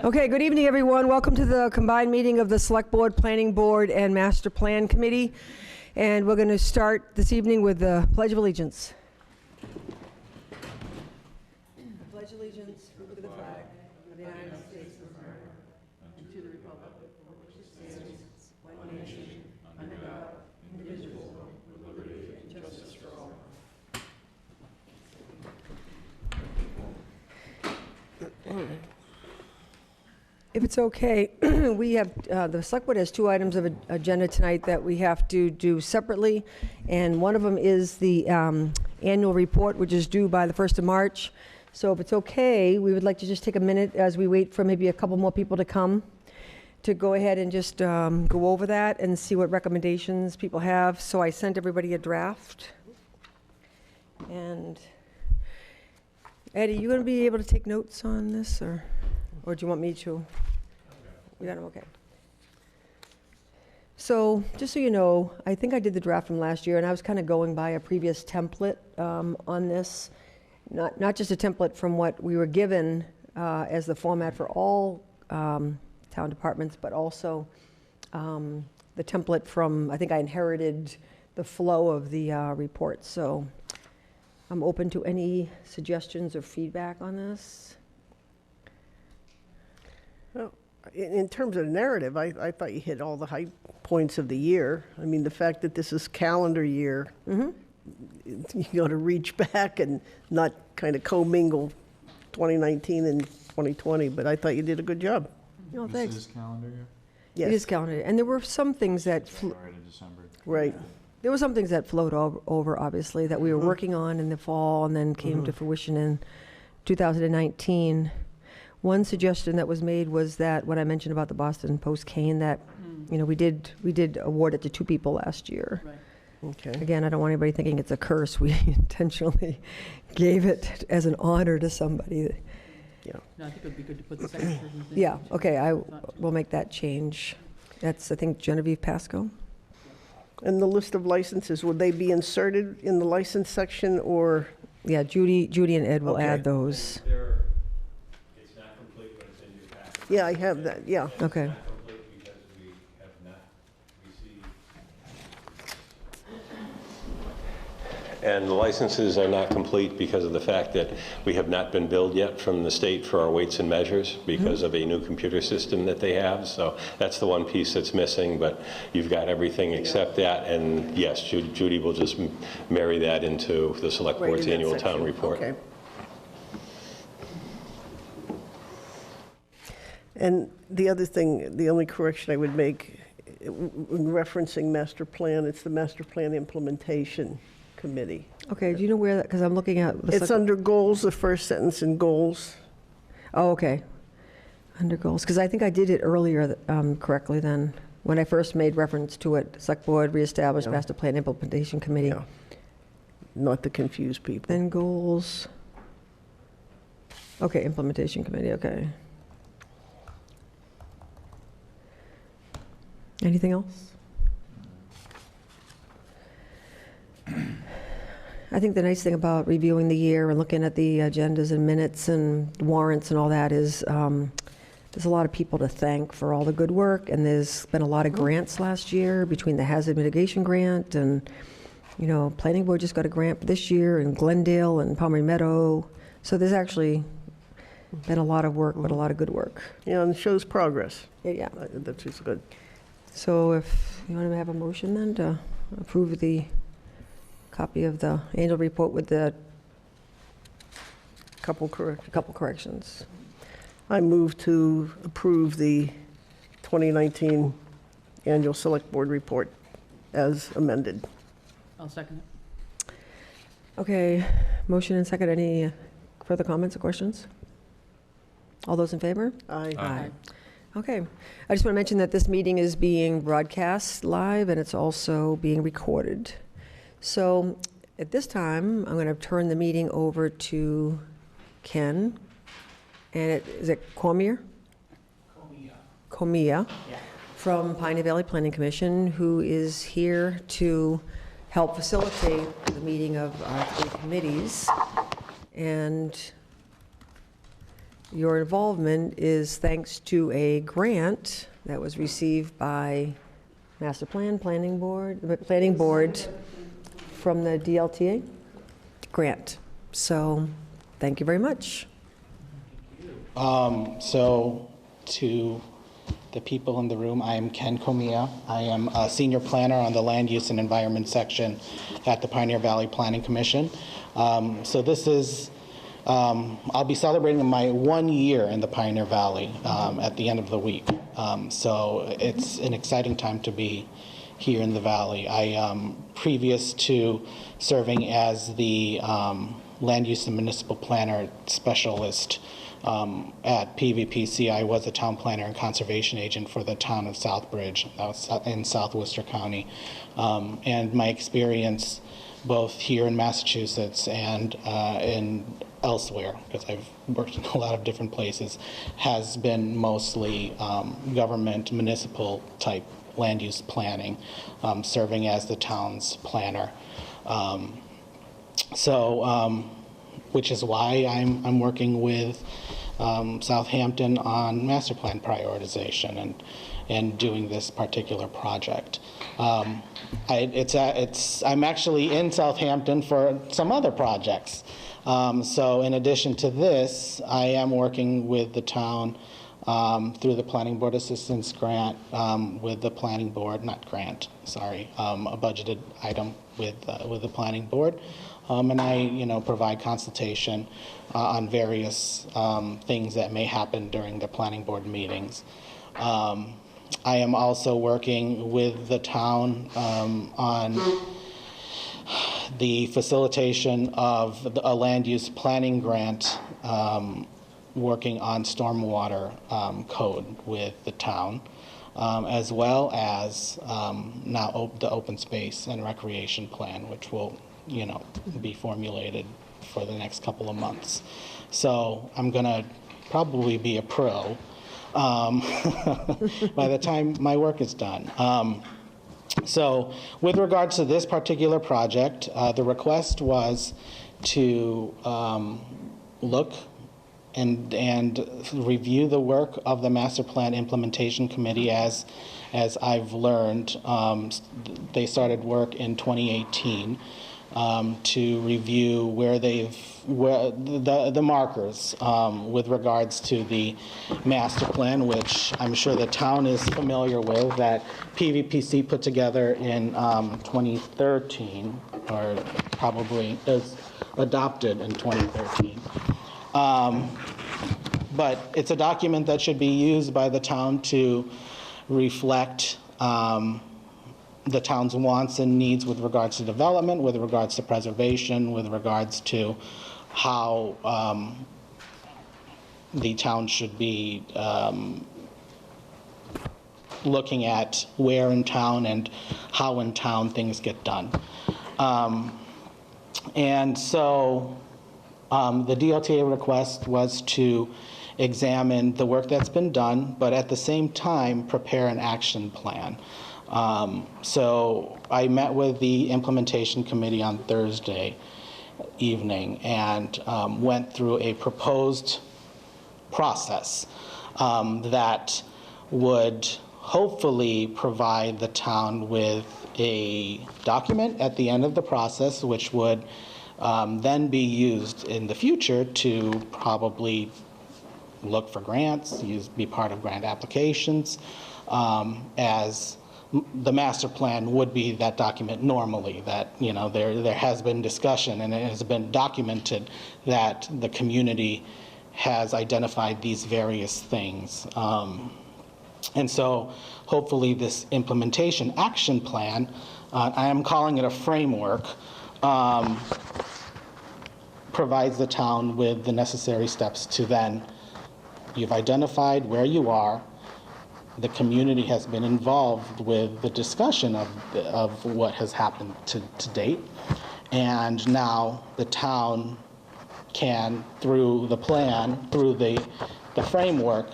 Okay, good evening, everyone. Welcome to the combined meeting of the Select Board, Planning Board, and Master Plan Committee. And we're going to start this evening with the Pledge of Allegiance. I pledge allegiance to the flag of the United States of America and to the republic for which it stands, one nation, under God, indivisible, with liberty and justice for all. If it's okay, we have, the Select Board has two items of agenda tonight that we have to do separately, and one of them is the annual report, which is due by the 1st of March. So if it's okay, we would like to just take a minute as we wait for maybe a couple more people to come to go ahead and just go over that and see what recommendations people have. So I sent everybody a draft. And Eddie, you going to be able to take notes on this, or do you want me to? You got them, okay. So just so you know, I think I did the draft from last year, and I was kind of going by a previous template on this, not just a template from what we were given as the format for all town departments, but also the template from, I think I inherited the flow of the report. So I'm open to any suggestions or feedback on this. Well, in terms of narrative, I thought you hit all the high points of the year. I mean, the fact that this is calendar year, you got to reach back and not kind of commingle 2019 and 2020, but I thought you did a good job. No, thanks. This is calendar year? Yes. It is calendar, and there were some things that January to December. Right. there were some things that flowed over, obviously, that we were working on in the fall and then came to fruition in 2019. One suggestion that was made was that when I mentioned about the Boston Post cane, that you know we did award it to 2 people last year. Right. Okay. Again, I don't want anybody thinking it's a curse. We intentionally gave it as an honor to somebody. Yeah. No, I think it would be good to put the second person's name. Yeah, okay, I will make that change. That's, I think, Genevieve Pasco. And the list of licenses, would they be inserted in the license section or? Yeah, Judy and Ed will Okay. add those. It's not complete, but it's in your packet. Yeah, I have that, yeah. Okay. It's not complete because we have not received. And the licenses are not complete because of the fact that we have not been billed yet from the state for our weights and measures because of a new computer system that they have. So that's the one piece that's missing, but you've got everything except that. And yes, Judy will just marry that into the Select Right Board's in that annual section. town report. Okay. And the other thing, the only correction I would make, in referencing master plan, it's the master plan implementation committee. Okay, do you know where that, because I'm looking at. the It's under goals, the first sentence in goals. Oh, okay. Under goals, because I think I did it earlier correctly then, when I first made reference to it. Select Board reestablished Yeah. Master Plan Implementation Committee. Yeah. Not to confuse people. Then goals. Okay, Implementation Committee, okay. Anything else? I think the nice thing about reviewing the year and looking at the agendas and minutes and warrants and all that is there's a lot of people to thank for all the good work, and there's been a lot of grants last year between the hazard mitigation grant and, you know, Planning Board just got a grant this year, and Glendale and Palmer Meadow. So there's actually been a lot of work, but a lot of good work. Yeah, and it shows progress. Yeah. That's just good. So if you want to have a motion then to approve the copy of the annual report with the Couple corrections. couple corrections. I move to approve the 2019 annual select board report as amended. I'll second it. Okay, motion and second. Any further comments or questions? All those in favor? Aye. Okay. I just want to mention that this meeting is being broadcast live and it's also being recorded. So at this time, I'm going to turn the meeting over to Ken. And is it Cormier? Comia. From Pioneer Valley Planning Commission, who is here to help facilitate the meeting of our 3 committees. And your involvement is thanks to a grant that was received by Planning Board from the DLTA grant. So, thank you very much. So, to the people in the room, I am Ken Comia. I am a senior planner on the Land Use and Environment section at the Pioneer Valley Planning Commission. So this is, I'll be celebrating my 1 year in the Pioneer Valley at the end of the week. So it's an exciting time to be here in the Valley. Previous to serving as the Land Use and Municipal Planner Specialist at PVPC, I was a town planner and conservation agent for the town of Southbridge, that was in South Worcester County. And my experience both here in Massachusetts and in elsewhere, because I've worked in a lot of different places, has been mostly government, municipal type land use planning, serving as the town's planner. Which is why I'm working with Southampton on master plan prioritization and doing this particular project. I'm actually in Southampton for some other projects. So in addition to this, I am working with the town through the Planning Board Assistance Grant with the Planning Board, not grant, sorry, a budgeted item with the Planning Board. And I, provide consultation on various things that may happen during the Planning Board meetings. I am also working with the town on the facilitation of a land use planning grant, working on stormwater code with the town, as well as now the open space and recreation plan, which will be formulated for the next couple of months. So I'm gonna probably be a pro by the time my work is done. So with regards to this particular project, the request was to look and review the work of the Master Plan Implementation Committee. As I've learned, they started work in 2018 to review where the markers with regards to the master plan, which I'm sure the town is familiar with, that PVPC put together in 2013, or probably is adopted in 2013. But it's a document that should be used by the town to reflect the town's wants and needs with regards to development, with regards to preservation, with regards to how the town should be looking at where in town and how in town things get done. And so the DLTA request was to examine the work that's been done, but at the same time prepare an action plan. So I met with the implementation committee on Thursday evening and went through a proposed process that would hopefully provide the town with a document at the end of the process, which would then be used in the future to probably look for grants, be part of grant applications, as the master plan would be that document normally, that there has been discussion and it has been documented that the community has identified these various things. And so hopefully this implementation action plan, I am calling it a framework, provides the town with the necessary steps to then, you've identified where you are, the community has been involved with the discussion of what has happened to date, and now the town can, through the plan, through the framework,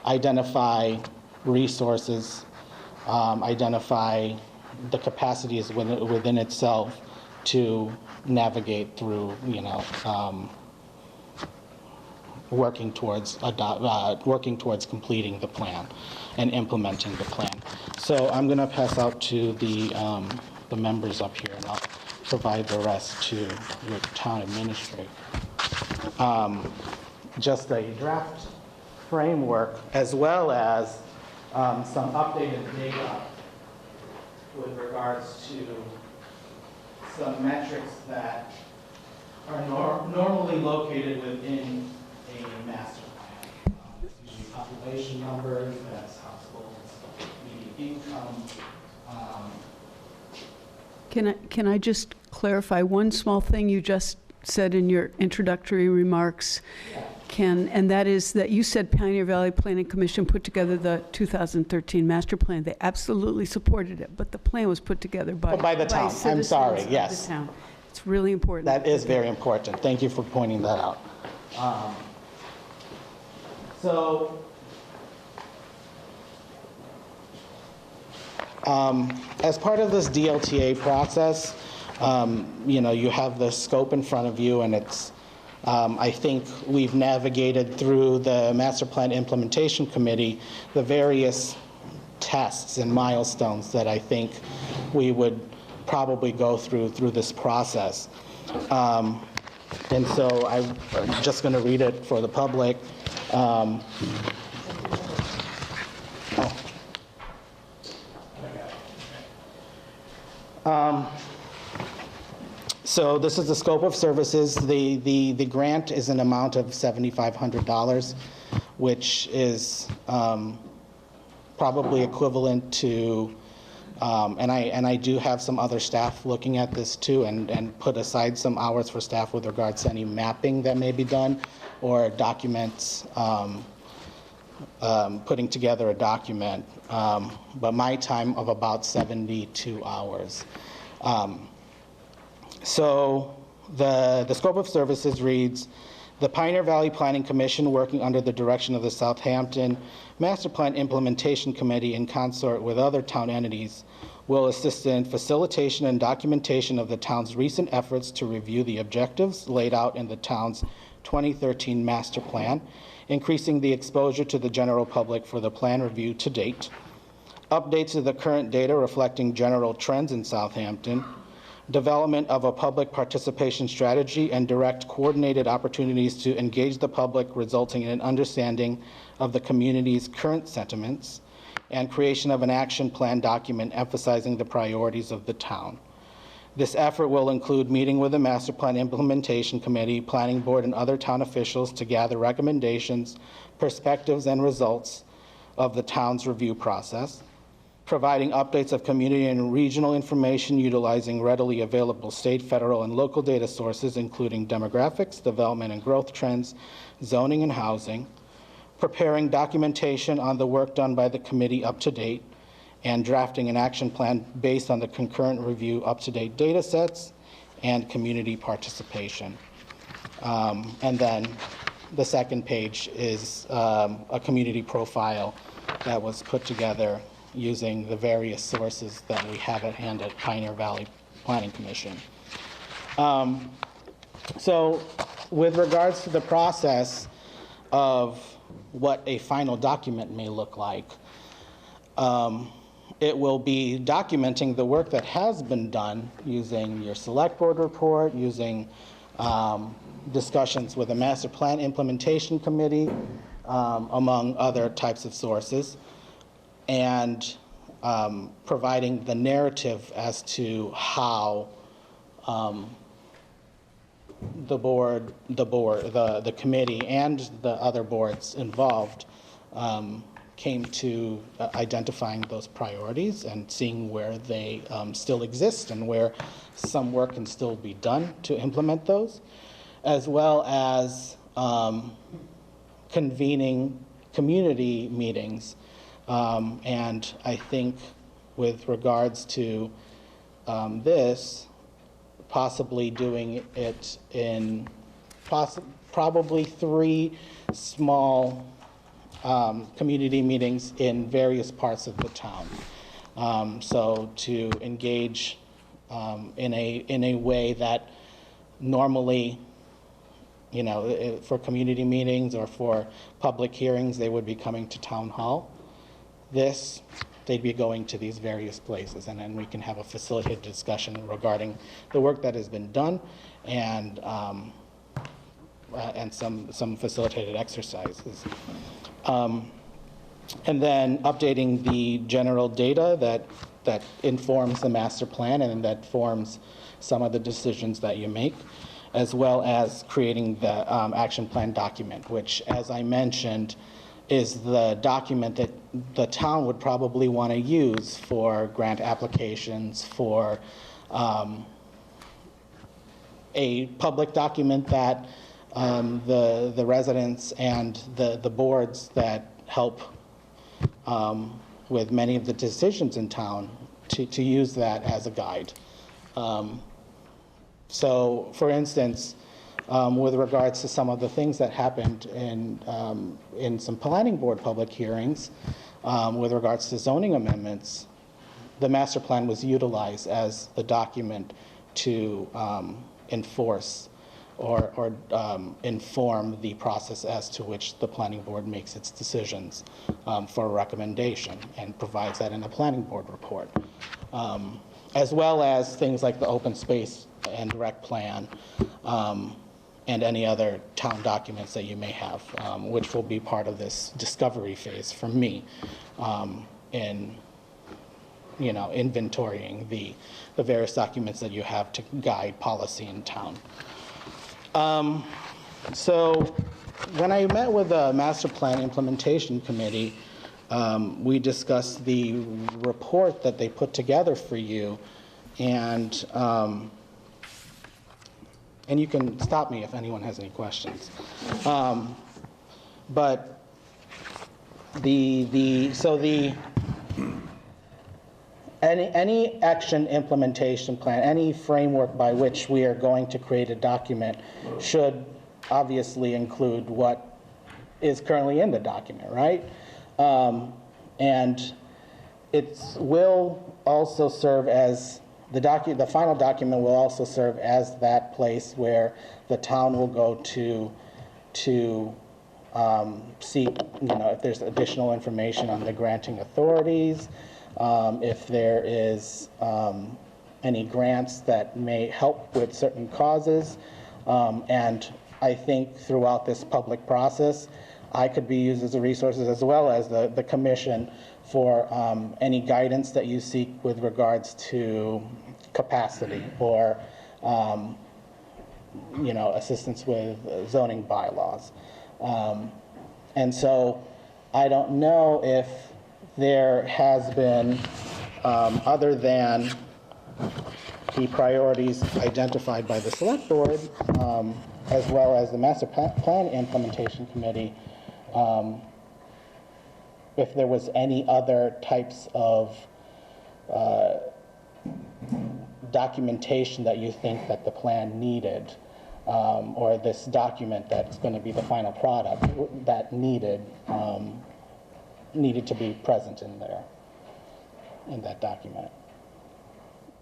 identify resources, identify the capacities within itself to navigate through, working towards completing the plan and implementing the plan. So I'm going to pass out to the members up here, and I'll provide the rest to your town administrator. Just a draft framework, as well as some updated data with regards to some metrics that are normally located within a master plan. It's usually population numbers, that's households, median income. Can I just clarify one small thing you just said in your introductory remarks? And that is that you said Pioneer Valley Planning Commission put together the 2013 master plan. They absolutely supported it, but the plan was put together by the town. I'm citizens sorry, of yes. the town. It's really important. That is very important. Thank you for pointing that out. As part of this DLTA process, you have the scope in front of you, and it's, I think we've navigated through the Master Plan Implementation Committee the various tests and milestones that I think we would probably go through this process. And so I'm just going to read it for the public. So this is the scope of services. The grant is an amount of $7,500, which is probably equivalent to, and I do have some other staff looking at this too, and put aside some hours for staff with regards to any mapping that may be done, or documents, putting together a document, but my time of about 72 hours. So the scope of services reads, the Pioneer Valley Planning Commission, working under the direction of the Southampton Master Plan Implementation Committee in consort with other town entities, will assist in facilitation and documentation of the town's recent efforts to review the objectives laid out in the town's 2013 master plan, increasing the exposure to the general public for the plan review to date, updates to the current data reflecting general trends in Southampton, development of a public participation strategy, and direct coordinated opportunities to engage the public, resulting in an understanding of the community's current sentiments, and creation of an action plan document emphasizing the priorities of the town. This effort will include meeting with the Master Plan Implementation Committee, Planning Board, and other town officials to gather recommendations, perspectives, and results of the town's review process, providing updates of community and regional information utilizing readily available state, federal, and local data sources, including demographics, development and growth trends, zoning and housing, preparing documentation on the work done by the committee up to date, and drafting an action plan based on the concurrent review up-to-date data sets and community participation. And then the second page is a community profile that was put together using the various sources that we have at hand at Pioneer Valley Planning Commission. So with regards to the process of what a final document may look like, it will be documenting the work that has been done using your select board report, using discussions with the Master Plan Implementation Committee, among other types of sources, and providing the narrative as to how the committee and the other boards involved came to identifying those priorities and seeing where they still exist and where some work can still be done to implement those, as well as convening community meetings. And I think with regards to this, possibly doing it in probably 3 small community meetings in various parts of the town. So to engage in a way that normally for community meetings or for public hearings, they would be coming to town hall. They'd be going to these various places, and then we can have a facilitated discussion regarding the work that has been done and some facilitated exercises. And then updating the general data that informs the master plan and that forms some of the decisions that you make, as well as creating the action plan document, which, as I mentioned, is the document that the town would probably want to use for grant applications, for a public document that the residents and the boards that help with many of the decisions in town to use that as a guide. So, for instance, with regards to some of the things that happened in some planning board public hearings, with regards to zoning amendments, the master plan was utilized as the document to enforce or inform the process as to which the planning board makes its decisions for a recommendation and provides that in a planning board report, as well as things like the open space and rec plan, and any other town documents that you may have, which will be part of this discovery phase for me in inventorying the various documents that you have to guide policy in town. So when I met with the Master Plan Implementation Committee, we discussed the report that they put together for you, and you can stop me if anyone has any questions. But any action implementation plan, any framework by which we are going to create a document should obviously include what is currently in the document, right? And it will also serve as the final document will also serve as that place where the town will go to seek, if there's additional information on the granting authorities, if there is any grants that may help with certain causes. And I think throughout this public process, I could be used as a resource, as well as the commission, for any guidance that you seek with regards to capacity or assistance with zoning bylaws. And so I don't know if there has been, other than the priorities identified by the select board, as well as the master plan implementation committee, if there was any other types of documentation that you think that the plan needed, or this document that's going to be the final product that needed to be present in there, in that document.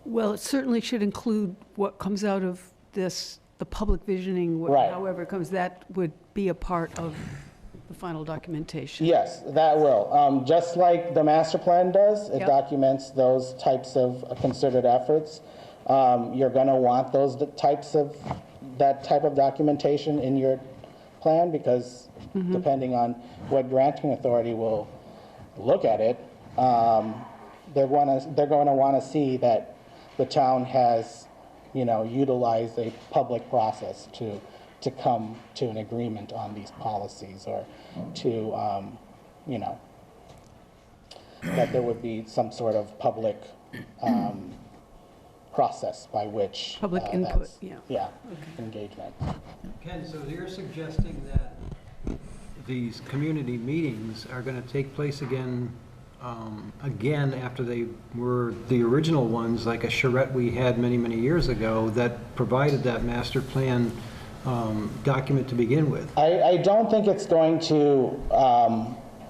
Well, it certainly should include what comes out of this, the public visioning, Right. however it comes, that would be a part of the final documentation. Yes, that will. Just like the master plan does, it Yep. documents those types of concerted efforts. You're going to want that type of documentation in your plan, because depending on what granting authority will look at it, they're going to want to see that the town has, utilized a public process to come to an agreement on these policies, or to, that there would be some sort of public process by which. Public input, yeah. Yeah, engagement. Ken, so you're suggesting that these community meetings are going to take place again after they were the original ones, like a charrette we had many, many years ago that provided that master plan document to begin with? I don't think it's going to,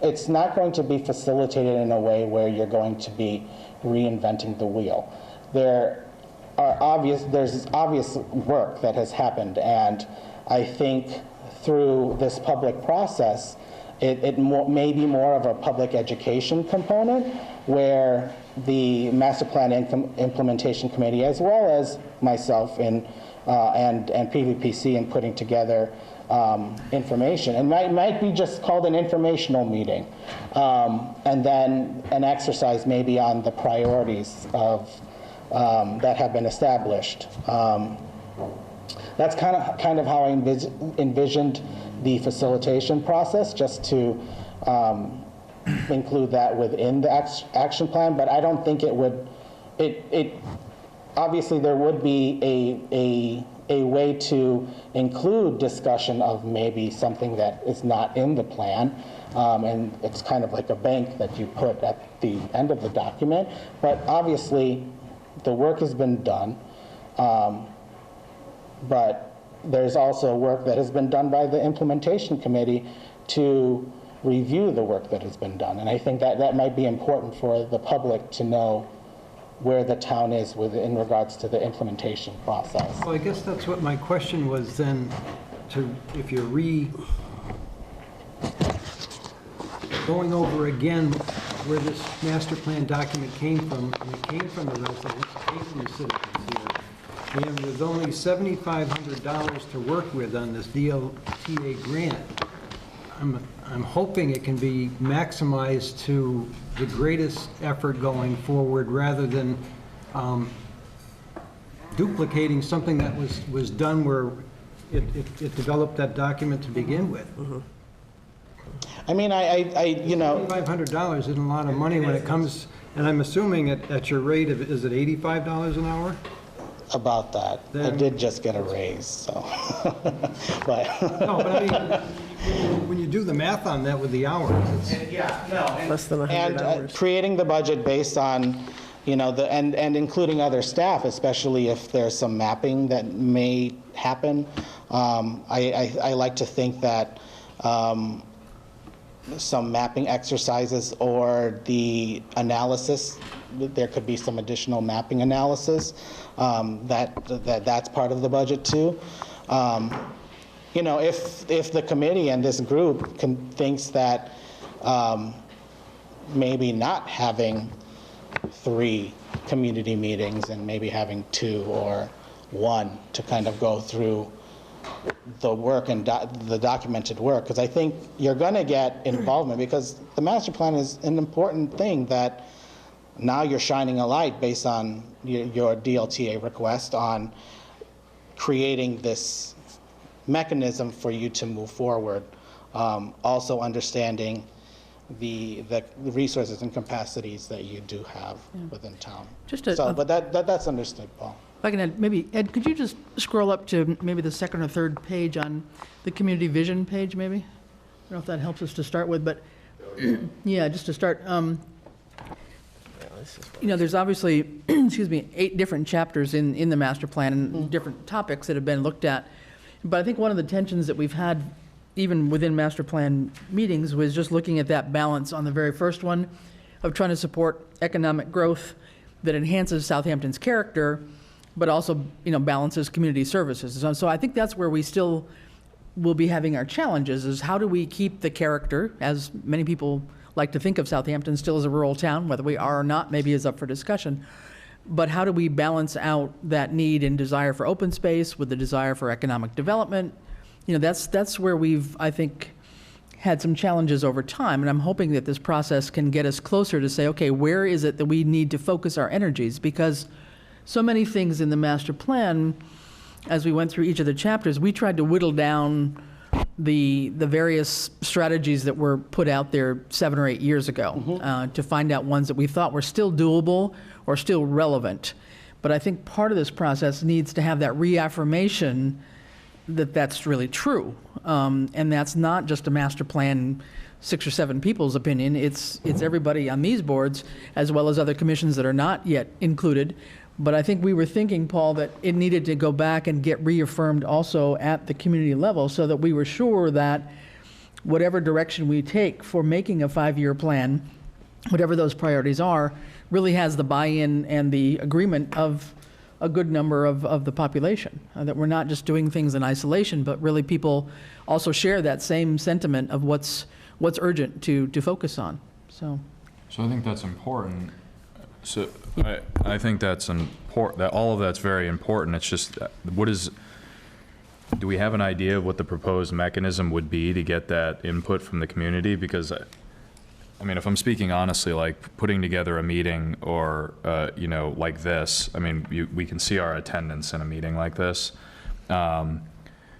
it's not going to be facilitated in a way where you're going to be reinventing the wheel. There's obvious work that has happened, and I think through this public process, it may be more of a public education component where the Master Plan Implementation Committee, as well as myself and PVPC in putting together information. And it might be just called an informational meeting, and then an exercise maybe on the priorities of that have been established. That's kind of how I envisioned the facilitation process, just to include that within the action plan. But I don't think it would. It obviously there would be a way to include discussion of maybe something that is not in the plan, and it's kind of like a bank that you put at the end of the document. But obviously, the work has been done, but there's also work that has been done by the implementation committee to review the work that has been done. And I think that might be important for the public to know where the town is in regards to the implementation process. Well, I guess that's what my question was then, if you're going over again where this master plan document came from, and it came from the residents, it came from the citizens here. And with only $7,500 to work with on this DLTA grant, I'm hoping it can be maximized to the greatest effort going forward, rather than duplicating something that was done where it developed that document to begin with. I mean, you know, $7,500 isn't a lot of money when it comes, and I'm assuming at your rate of, is it $85 an hour? about that. I did just get a raise, so. But. No, but I mean, when you do the math on that with the hours, it's. Less than 100 hours. Creating the budget based on, you know, and including other staff, especially if there's some mapping that may happen. I like to think that some mapping exercises or the analysis, there could be some additional mapping analysis, that's part of the budget too. You know, if the committee and this group thinks that maybe not having 3 community meetings and maybe having 2 or 1 to kind of go through the work and the documented work, because I think you're going to get involvement, because the master plan is an important thing that now you're shining a light based on your DLTA request on creating this mechanism for you to move forward. Also understanding the resources and capacities that you do have within town. But that's understood, Paul. If I can add, maybe, Ed, could you just scroll up to maybe the second or third page on the community vision page, maybe? I don't know if that helps us to start with, but yeah, just to start. You know, there's obviously, excuse me, 8 different chapters in the master plan and different topics that have been looked at. But I think one of the tensions that we've had, even within master plan meetings, was just looking at that balance on the very first one of trying to support economic growth that enhances Southampton's character, but also, you know, balances community services. So I think that's where we still will be having our challenges, is how do we keep the character, as many people like to think of Southampton still as a rural town, whether we are or not maybe is up for discussion, but how do we balance out that need and desire for open space with the desire for economic development? You know, that's where we've, I think, had some challenges over time, and I'm hoping that this process can get us closer to say, okay, where is it that we need to focus our energies? Because so many things in the master plan, as we went through each of the chapters, we tried to whittle down the various strategies that were put out there 7 or 8 years ago to find out ones that we thought were still doable or still relevant. But I think part of this process needs to have that reaffirmation that that's really true. And that's not just a master plan 6 or 7 people's opinion. It's everybody on these boards, as well as other commissions that are not yet included. But I think we were thinking, Paul, that it needed to go back and get reaffirmed also at the community level, so that we were sure that whatever direction we take for making a 5-year plan, whatever those priorities are, really has the buy-in and the agreement of a good number of the population, that we're not just doing things in isolation, but really people also share that same sentiment of what's urgent to focus on, so. So I think that's important. So I think that's important, that all of that's very important. It's just, do we have an idea of what the proposed mechanism would be to get that input from the community? Because, I mean, if I'm speaking honestly, like putting together a meeting or, you know, like this, I mean, we can see our attendance in a meeting like this.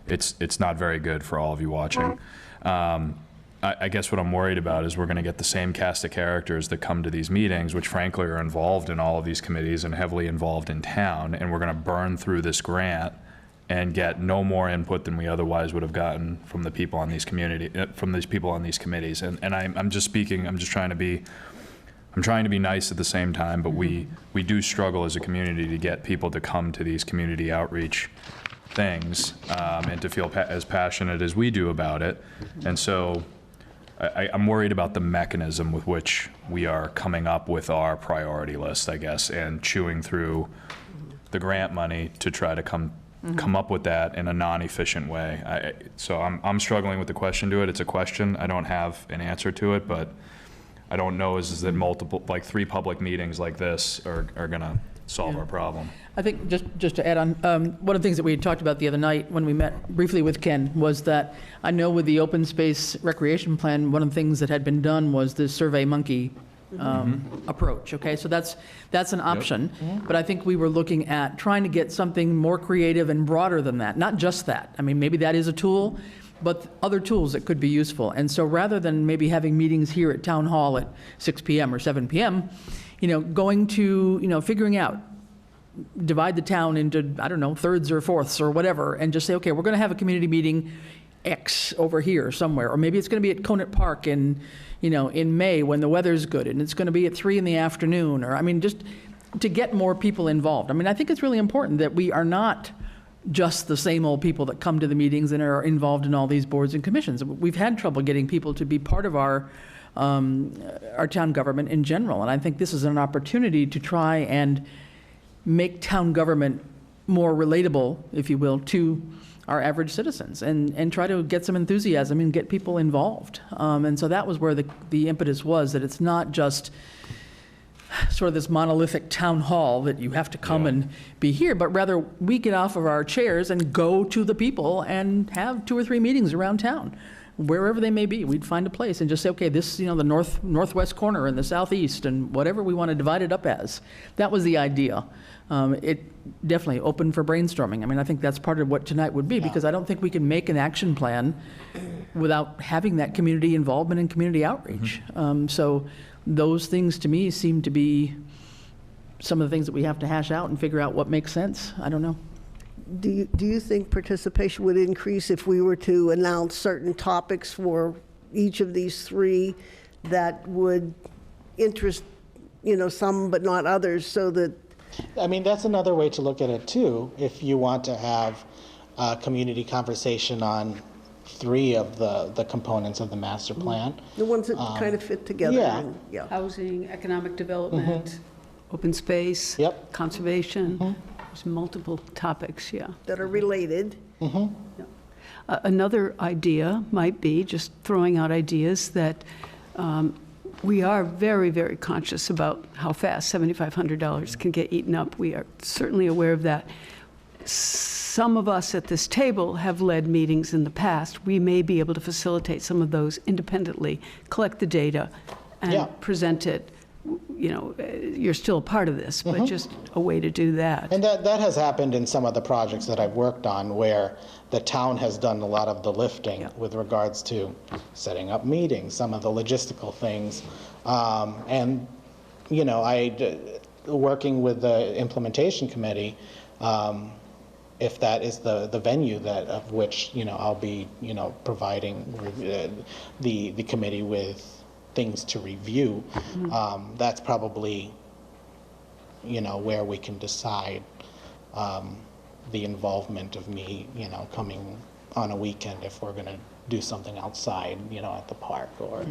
It's not very good for all of you watching. I guess what I'm worried about is we're going to get the same cast of characters that come to these meetings, which frankly are involved in all of these committees and heavily involved in town, and we're going to burn through this grant and get no more input than we otherwise would have gotten from the people on these committees. And I'm just trying to be nice at the same time, but we do struggle as a community to get people to come to these community outreach things and to feel as passionate as we do about it. And so I'm worried about the mechanism with which we are coming up with our priority list, I guess, and chewing through the grant money to try to come up with that in a non-efficient way. So I'm struggling with the question to it. It's a question. I don't have an answer to it, but I don't know is that multiple, like 3 public meetings like this are gonna solve our problem. I think just to add on, one of the things that we had talked about the other night when we met briefly with Ken was that I know with the open space recreation plan, one of the things that had been done was the survey monkey approach, okay? So that's an option, but I think we were looking at trying to get something more creative and broader than that, not just that. I mean, maybe that is a tool, but other tools that could be useful. And so rather than maybe having meetings here at Town Hall at 6 p.m. or 7 p.m., you know, going to, you know, figuring out, divide the town into, I don't know, thirds or fourths or whatever, and just say, okay, we're going to have a community meeting X over here somewhere, or maybe it's going to be at Conant Park in, you know, in May when the weather's good, and it's going to be at 3 in the afternoon, or, I mean, just to get more people involved. I mean, I think it's really important that we are not just the same old people that come to the meetings and are involved in all these boards and commissions. We've had trouble getting people to be part of our town government in general, and I think this is an opportunity to try and make town government more relatable, if you will, to our average citizens, and try to get some enthusiasm and get people involved. And so that was where the impetus was, that it's not just sort of this monolithic town hall that you have to come and be here, but rather we get off of our chairs and go to the people and have 2 or 3 meetings around town, wherever they may be. We'd find a place and just say, okay, this, you know, the northwest corner and the southeast and whatever we want to divide it up as. That was the idea. It definitely open for brainstorming. I mean, I think that's part of what tonight would be, because I don't think we can make an action plan without having that community involvement and community outreach. So those things to me seem to be some of the things that we have to hash out and figure out what makes sense. I don't know. Do you think participation would increase if we were to announce certain topics for each of these 3 that would interest, you know, some but not others, so that? I mean, that's another way to look at it too. If you want to have a community conversation on 3 of the components of the master plan. The ones that kind of fit together. Yeah. Yeah. Housing, economic development, open space, conservation. There's multiple topics, That are related. Another idea might be, just throwing out ideas, that we are very, very conscious about how fast $7,500 can get eaten up. We are certainly aware of that. Some of us at this table have led meetings in the past. We may be able to facilitate some of those independently, collect the data, and present it. You know, you're still a part of this, but just a way to do that. And that has happened in some of the projects that I've worked on, where the town has done a lot of the lifting with regards to setting up meetings, some of the logistical things. And, you know, working with the implementation committee, if that is the venue of which, you know, I'll be, you know, providing the committee with things to review, that's probably, you know, where we can decide the involvement of me, you know, coming on a weekend if we're going to do something outside, you know, at the park or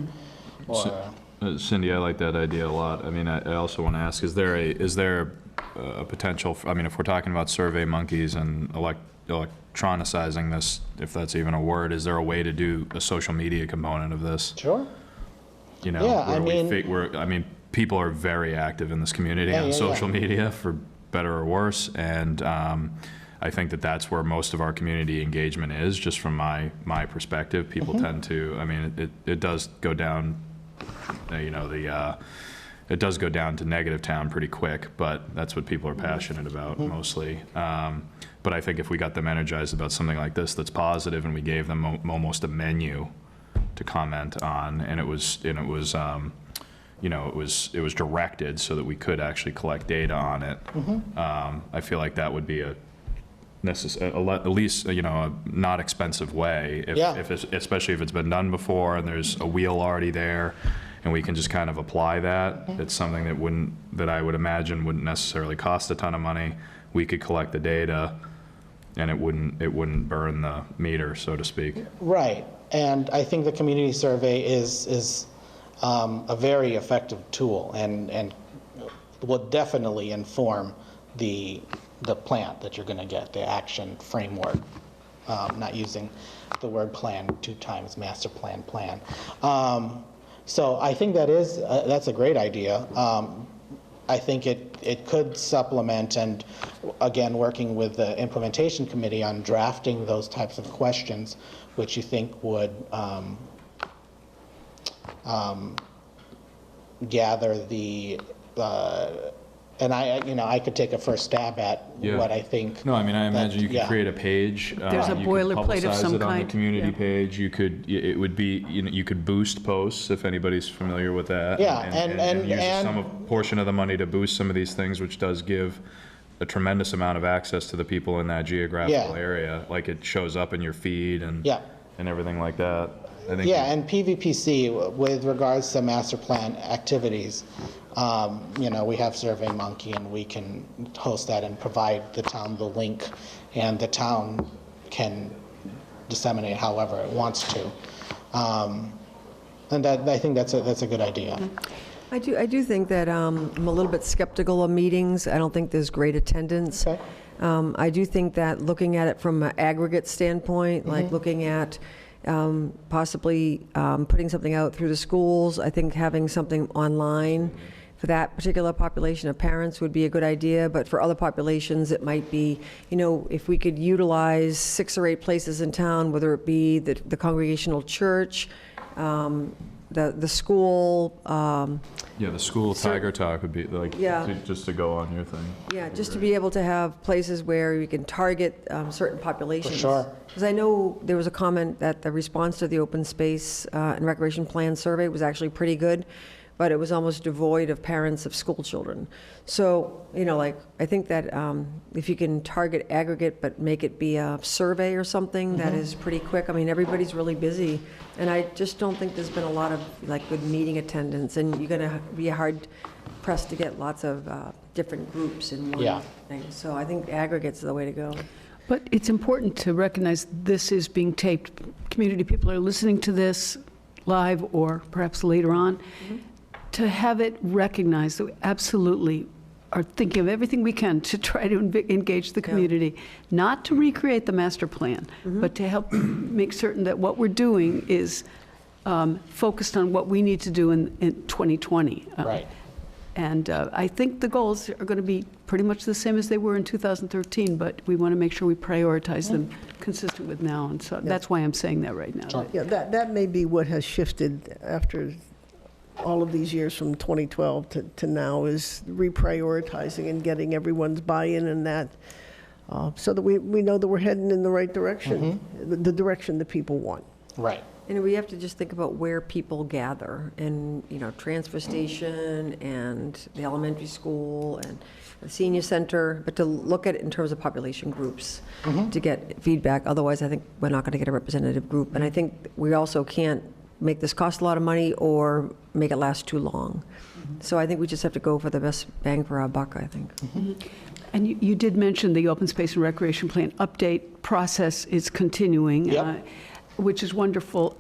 Cindy, I like that idea a lot. I mean, I also want to ask, is there a potential, I mean, if we're talking about survey monkeys and electronicizing this, if that's even a word, is there a way to do a social media component of this? Sure. You know, Yeah, I mean, people are very active in this community on social media, for better or worse, and I think that that's where most of our community engagement is, just from my perspective. People tend to, I mean, it does go down, you know, it does go down to negative town pretty quick, but that's what people are passionate about mostly. But I think if we got them energized about something like this that's positive, and we gave them almost a menu to comment on, and it was you know, it was directed so that we could actually collect data on it. I feel like that would be at least, you know, a not expensive way, especially if it's been done before and there's a wheel already there, and we can just kind of apply that. It's something that I would imagine wouldn't necessarily cost a ton of money. We could collect the data, and it wouldn't burn the meter, so to speak. Right, and I think the community survey is a very effective tool, and will definitely inform the plan that you're going to get, the action framework. Not using the word plan 2 times, master plan. So I think that's a great idea. I think it could supplement, and again, working with the implementation committee on drafting those types of questions, which you think would gather the, and I could take a first stab at what I think. No, I mean, I imagine you could create a page. There's a boilerplate of some You could publicize it on the kind. community page. It would be, you know, you could boost posts, if anybody's familiar with that. Yeah, and use some portion of the money to boost some of these things, which does give a tremendous amount of access to the people in that geographical area. Like, it shows up in your feed and everything like that. I think and PVPC, with regards to master plan activities, you know, we have SurveyMonkey, and we can host that and provide the town the link, and the town can disseminate however it wants to. And I think that's a good idea. I do think that I'm a little bit skeptical of meetings. I don't think there's great attendance. Okay. I do think that looking at it from an aggregate standpoint, like looking at possibly putting something out through the schools, I think having something online for that particular population of parents would be a good idea, but for other populations, it might be, you know, if we could utilize 6 or 8 places in town, whether it be the Congregational Church, the school. the school Tiger Talk would be like, just to go on your thing. Yeah, just to be able to have places where you can target certain populations. For sure. Because I know there was a comment that the response to the open space and recreation plan survey was actually pretty good, but it was almost devoid of parents of school children. So, you know, like, I think that if you can target aggregate but make it be a survey or something that is pretty quick. I mean, everybody's really busy, and I just don't think there's been a lot of, like, good meeting attendance, and you're going to be hard pressed to get lots of different groups in one thing. So I think aggregate's the way to go. But it's important to recognize this is being taped. Community people are listening to this live or perhaps later on. To have it recognized that we absolutely are thinking of everything we can to try to engage the community, not to recreate the master plan, but to help make certain that what we're doing is focused on what we need to do in 2020. Right. And I think the goals are going to be pretty much the same as they were in 2013, but we want to make sure we prioritize them consistent with now. And so that's why I'm saying that right now. Sure. Yeah, that may be what has shifted after all of these years from 2012 to now, is reprioritizing and getting everyone's buy-in in that, so that we know that we're heading in the right direction, the direction that people want. Right. And we have to just think about where people gather, and, you know, transfer station and the elementary school and the senior center, but to look at it in terms of population groups to get feedback. Otherwise, I think we're not going to get a representative group. And I think we also can't make this cost a lot of money or make it last too long. So I think we just have to go for the best bang for our buck, I think. And you did mention the open space and recreation plan update process is continuing, which is wonderful.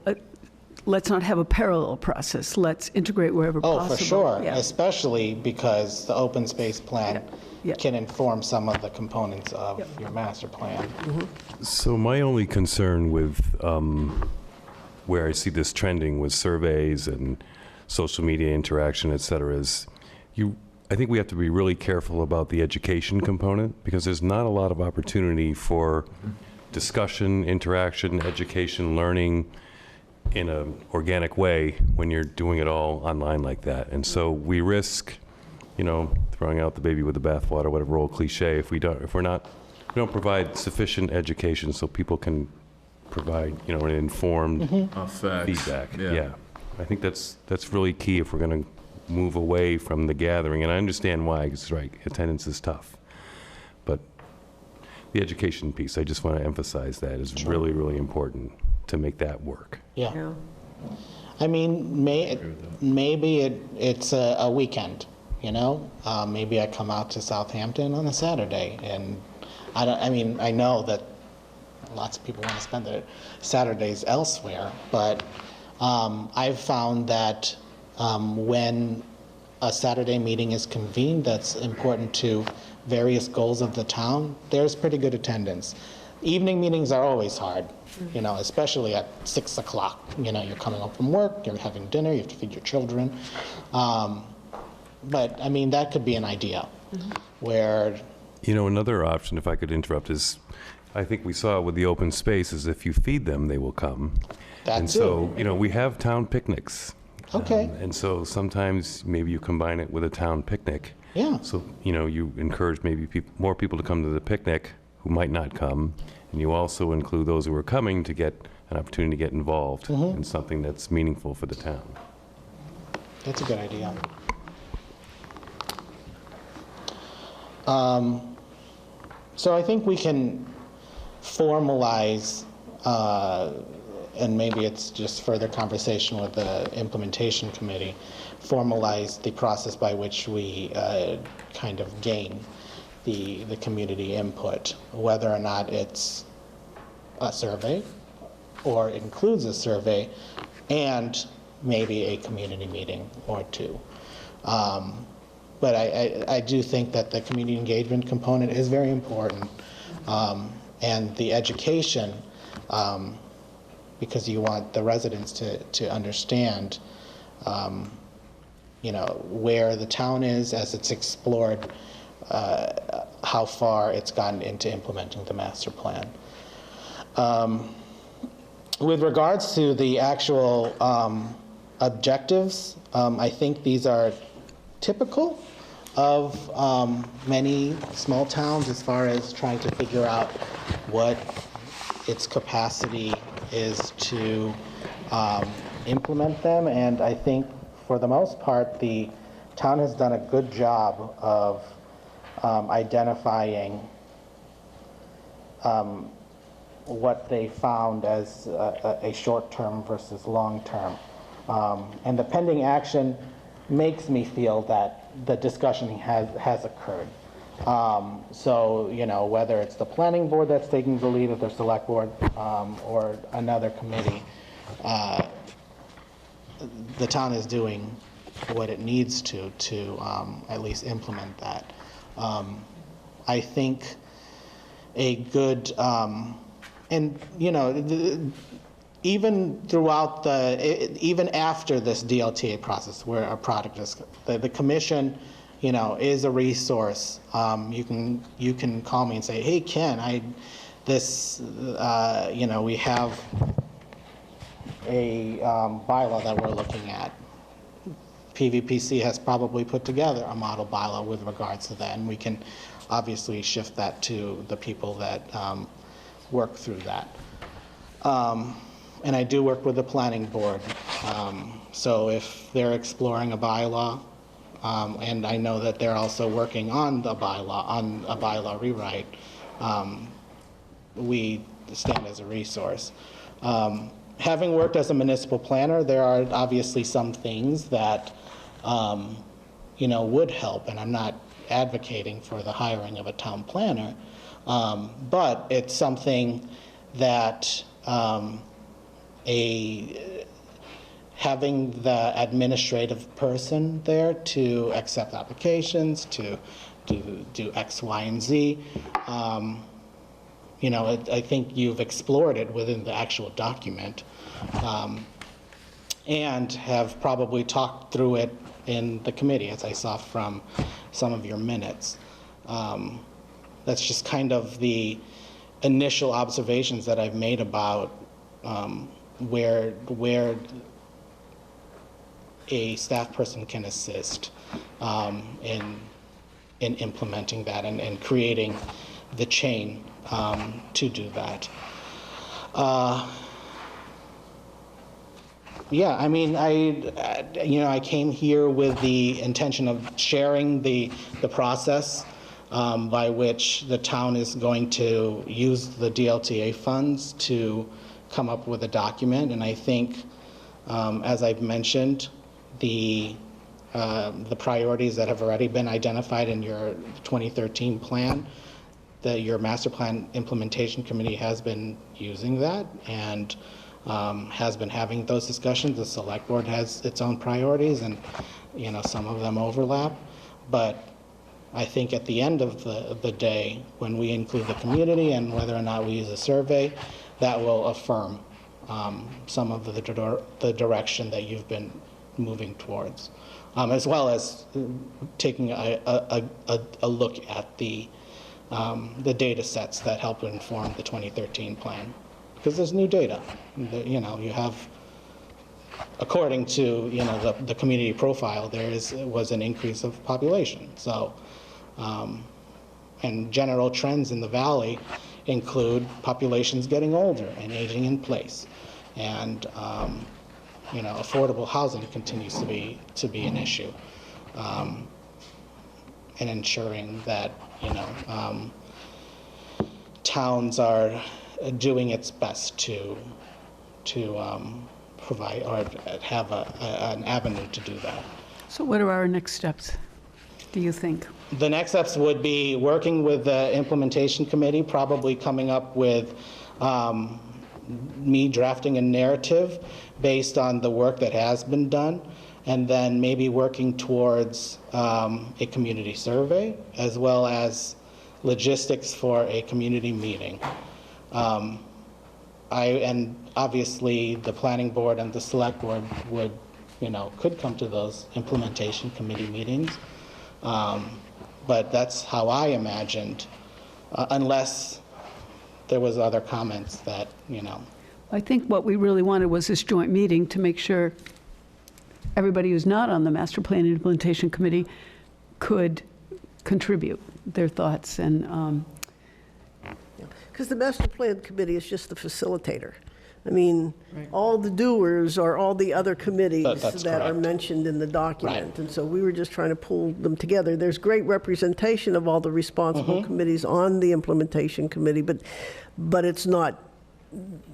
let's not have a parallel process. Let's integrate wherever Oh, possible. for sure, Yeah. especially because the open space plan Yeah. can inform some of the components of your master plan. So my only concern with where I see this trending with surveys and social media interaction, et cetera, is I think we have to be really careful about the education component, because there's not a lot of opportunity for discussion, interaction, education, learning in an organic way when you're doing it all online like that. And so we risk, throwing out the baby with the bathwater, whatever old cliche, if we don't provide sufficient education so people can provide, an informed feedback. Yeah. I think that's really key if we're going to move away from the gathering. And I understand why, because attendance is tough. But the education piece, I just want to emphasize that is really, really important to make that work. Yeah. I mean, maybe it's a weekend, maybe I come out to Southampton on a Saturday, and I know that lots of people want to spend their Saturdays elsewhere, but I've found that when a Saturday meeting is convened that's important to various goals of the town, there's pretty good attendance. Evening meetings are always hard, especially at 6 o'clock. You're coming home from work, you're having dinner, you have to feed your children. But, that could be an idea where... Another option, if I could interrupt, is I think we saw with the open space is if you feed them, they will come. And so, we have town picnics. Okay. And so sometimes maybe you combine it with a town picnic. Yeah. So, you encourage maybe more people to come to the picnic who might not come, and you also include those who are coming to get an opportunity to get involved in something that's meaningful for the town. That's a good idea. So I think we can formalize, and maybe it's just further conversation with the implementation committee, formalize the process by which we kind of gain the community input, whether or not it's a survey or includes a survey and maybe a community meeting or two. But I do think that the community engagement component is very important, and the education, because you want the residents to understand, where the town is as it's explored, how far it's gotten into implementing the master plan. With regards to the actual objectives, I think these are typical of many small towns as far as trying to figure out what its capacity is to implement them. And I think for the most part, the town has done a good job of identifying what they found as a short-term versus long-term. And the pending action makes me feel that the discussion has occurred. So, whether it's the planning board that's taking the lead of their select board or another committee, the town is doing what it needs to at least implement that. I think a good, even throughout even after this DLTA process, where a product is, the commission, is a resource. You can call me and say, hey, Ken, we have a bylaw that we're looking at. PVPC has probably put together a model bylaw with regards to that, and we can obviously shift that to the people that work through that. And I do work with the planning board. So if they're exploring a bylaw, and I know that they're also working on a bylaw rewrite, we stand as a resource. Having worked as a municipal planner, there are obviously some things that would help, and I'm not advocating for the hiring of a town planner, but it's something that having the administrative person there to accept applications, to do X, Y, and Z. You know, I think you've explored it within the actual document, and have probably talked through it in the committee, as I saw from some of your minutes. That's just kind of the initial observations that I've made about where a staff person can assist in implementing that and creating the chain to do that. Yeah, I mean, I came here with the intention of sharing the process by which the town is going to use the DLTA funds to come up with a document. And I think, as I've mentioned, the priorities that have already been identified in your 2013 plan, that your master plan implementation committee has been using that and has been having those discussions. The select board has its own priorities, and some of them overlap. But I think at the end of the day, when we include the community and whether or not we use a survey, that will affirm some of the direction that you've been moving towards, as well as taking a look at the data sets that help inform the 2013 plan. Because there's new data. You have, according to the community profile, was an increase of population. So, and general trends in the valley include populations getting older and aging in place, and affordable housing continues to be an issue, and ensuring that towns are doing its best to provide or have an avenue to do that. So what are our next steps, do you think? The next steps would be working with the implementation committee, probably coming up with me drafting a narrative based on the work that has been done, and then maybe working towards a community survey, as well as logistics for a community meeting. And obviously the planning board and the select board could come to those implementation committee meetings. But that's how I imagined, unless there was other comments that, I think what we really wanted was this joint meeting to make sure everybody who's not on the Master Plan Implementation Committee could contribute their thoughts. And Because the master plan committee is just the facilitator. I mean, all the doers are all the other committees That's that are correct. mentioned in the document. Right. And so we were just trying to pull them together. There's great representation of all the responsible committees on the implementation committee, but it's not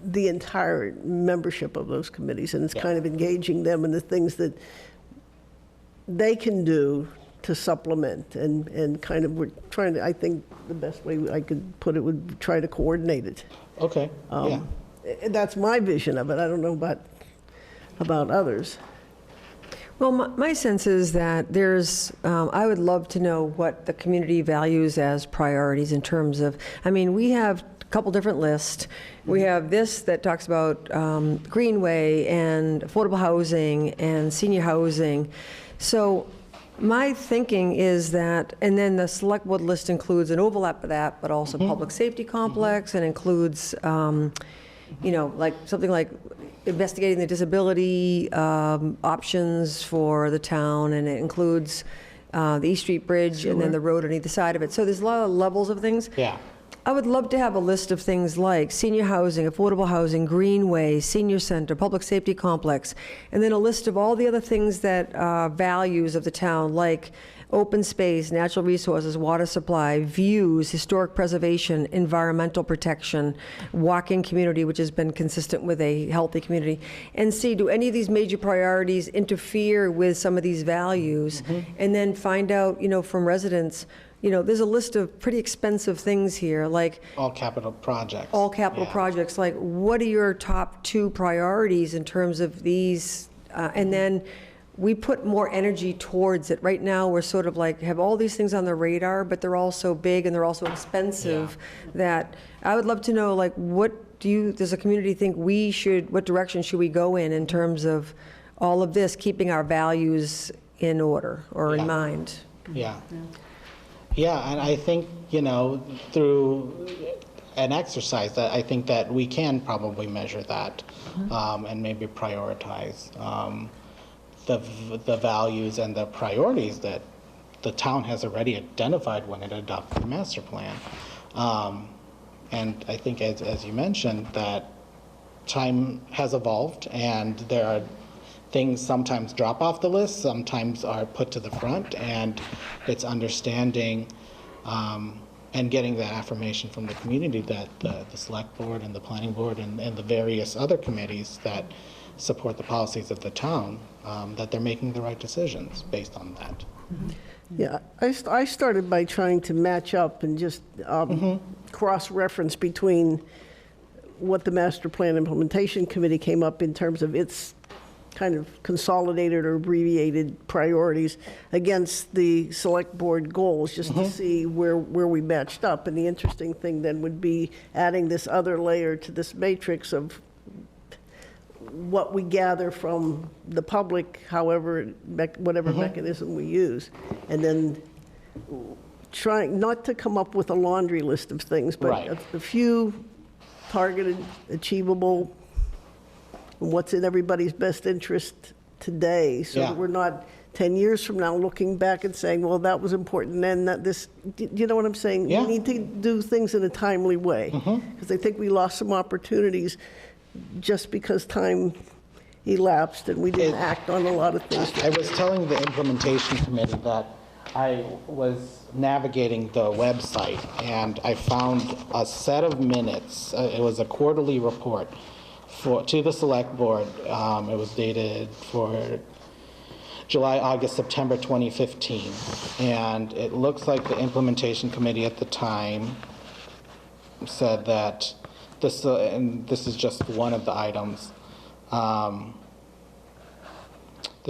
the entire membership of those committees. And it's kind of engaging them in the things that they can do to supplement, and kind of we're trying to, I think the best way I could put it would try to coordinate it. okay, yeah. That's my vision of it. I don't know about others. Well, my sense is that I would love to know what the community values as priorities in terms of, we have a couple different lists. We have this that talks about Greenway and affordable housing and senior housing. So my thinking is that, and then the select board list includes an overlap of that, but also public safety complex, and includes, like something like investigating the disability options for the town, and it includes the East Street Bridge and then the road on either side of it. So there's a lot of levels of things. Yeah. I would love to have a list of things like senior housing, affordable housing, Greenway, senior center, public safety complex, and then a list of all the other things that values of the town, like open space, natural resources, water supply, views, historic preservation, environmental protection, walk-in community, which has been consistent with a healthy community, and see, do any of these major priorities interfere with some of these values? And then find out, from residents, there's a list of pretty expensive things here, like All capital projects. all capital Yeah. projects, like what are your top 2 priorities in terms of these And then we put more energy towards it. Right now, we're sort of like, have all these things on the radar, but they're all so big and they're also expensive that I would love to know, like, what does the community think what direction should we go in terms of all of this, keeping our values in order or in mind? Yeah. Yeah, and I think, through an exercise, that I think that we can probably measure that and maybe prioritize the values and the priorities that the town has already identified when it adopted the master plan. And I think, as you mentioned, that time has evolved, and there are things sometimes drop off the list, sometimes are put to the front, and it's understanding and getting that affirmation from the community that the select board and the planning board and the various other committees that support the policies of the town, that they're making the right decisions based on that. Yeah, I started by trying to match up and just cross-reference between what the Master Plan Implementation Committee came up in terms of its kind of consolidated or abbreviated priorities against the select board goals, just to see where we matched up. And the interesting thing then would be adding this other layer to this matrix of what we gather from the public, whatever mechanism we use, and then trying not to come up with a laundry list of things, but Right. a few targeted, achievable, what's in everybody's best interest today, so Yeah. that we're not 10 years from now looking back and saying, well, that was important then, that this, do you know what I'm saying? Yeah. We need to do things in a timely way, because I think we lost some opportunities just because time elapsed and we didn't act on a lot of things. I was telling the implementation committee that I was navigating the website and I found a set of minutes. It was a quarterly report to the select board. It was dated for July, August, September 2015. And it looks like the implementation committee at the time said that and this is just one of the items, the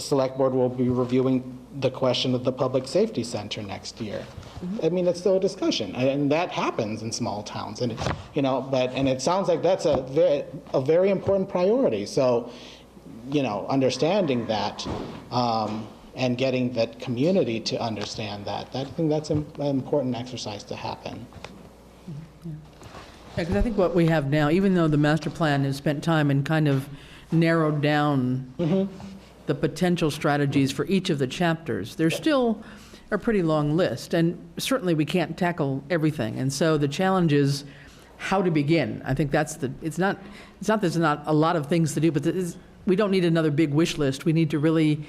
select board will be reviewing the question of the public safety center next year. I mean, it's still a discussion, and that happens in small towns, and and it sounds like that's a very important priority. So, understanding that and getting that community to understand that, I think that's an important exercise to happen. Because I think what we have now, even though the master plan has spent time and kind of narrowed down the potential strategies for each of the chapters, there's still a pretty long list, and certainly we can't tackle everything. And so the challenge is how to begin. I think it's not there's not a lot of things to do, but we don't need another big wish list. We need to really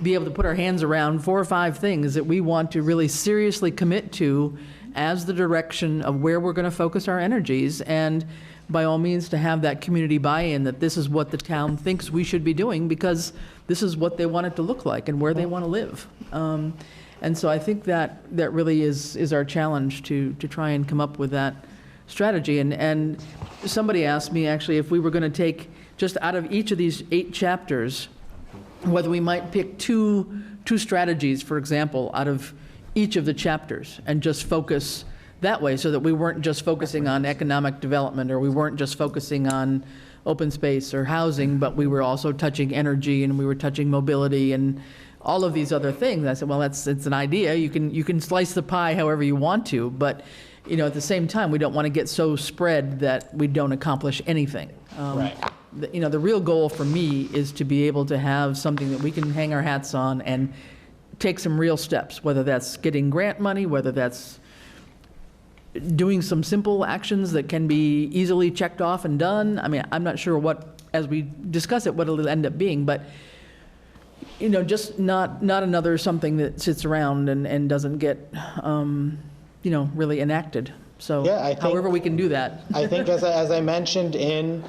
be able to put our hands around 4 or 5 things that we want to really seriously commit to as the direction of where we're going to focus our energies, and by all means to have that community buy-in that this is what the town thinks we should be doing because this is what they want it to look like and where they want to live. And so I think that really is our challenge to try and come up with that strategy. And somebody asked me actually if we were going to take just out of each of these 8 chapters, whether we might pick two strategies, for example, out of each of the chapters and just focus that way, so that we weren't just focusing on economic development, or we weren't just focusing on open space or housing, but we were also touching energy and we were touching mobility and all of these other things. I said, well, it's an idea. You can slice the pie however you want to, but at the same time, we don't want to get so spread that we don't accomplish anything. Right. The real goal for me is to be able to have something that we can hang our hats on and take some real steps, whether that's getting grant money, whether that's doing some simple actions that can be easily checked off and done. I mean, I'm not sure as we discuss it, what it'll end up being, but, just not another something that sits around and doesn't get, really enacted. So Yeah, I think- however we can do that. I think as I mentioned in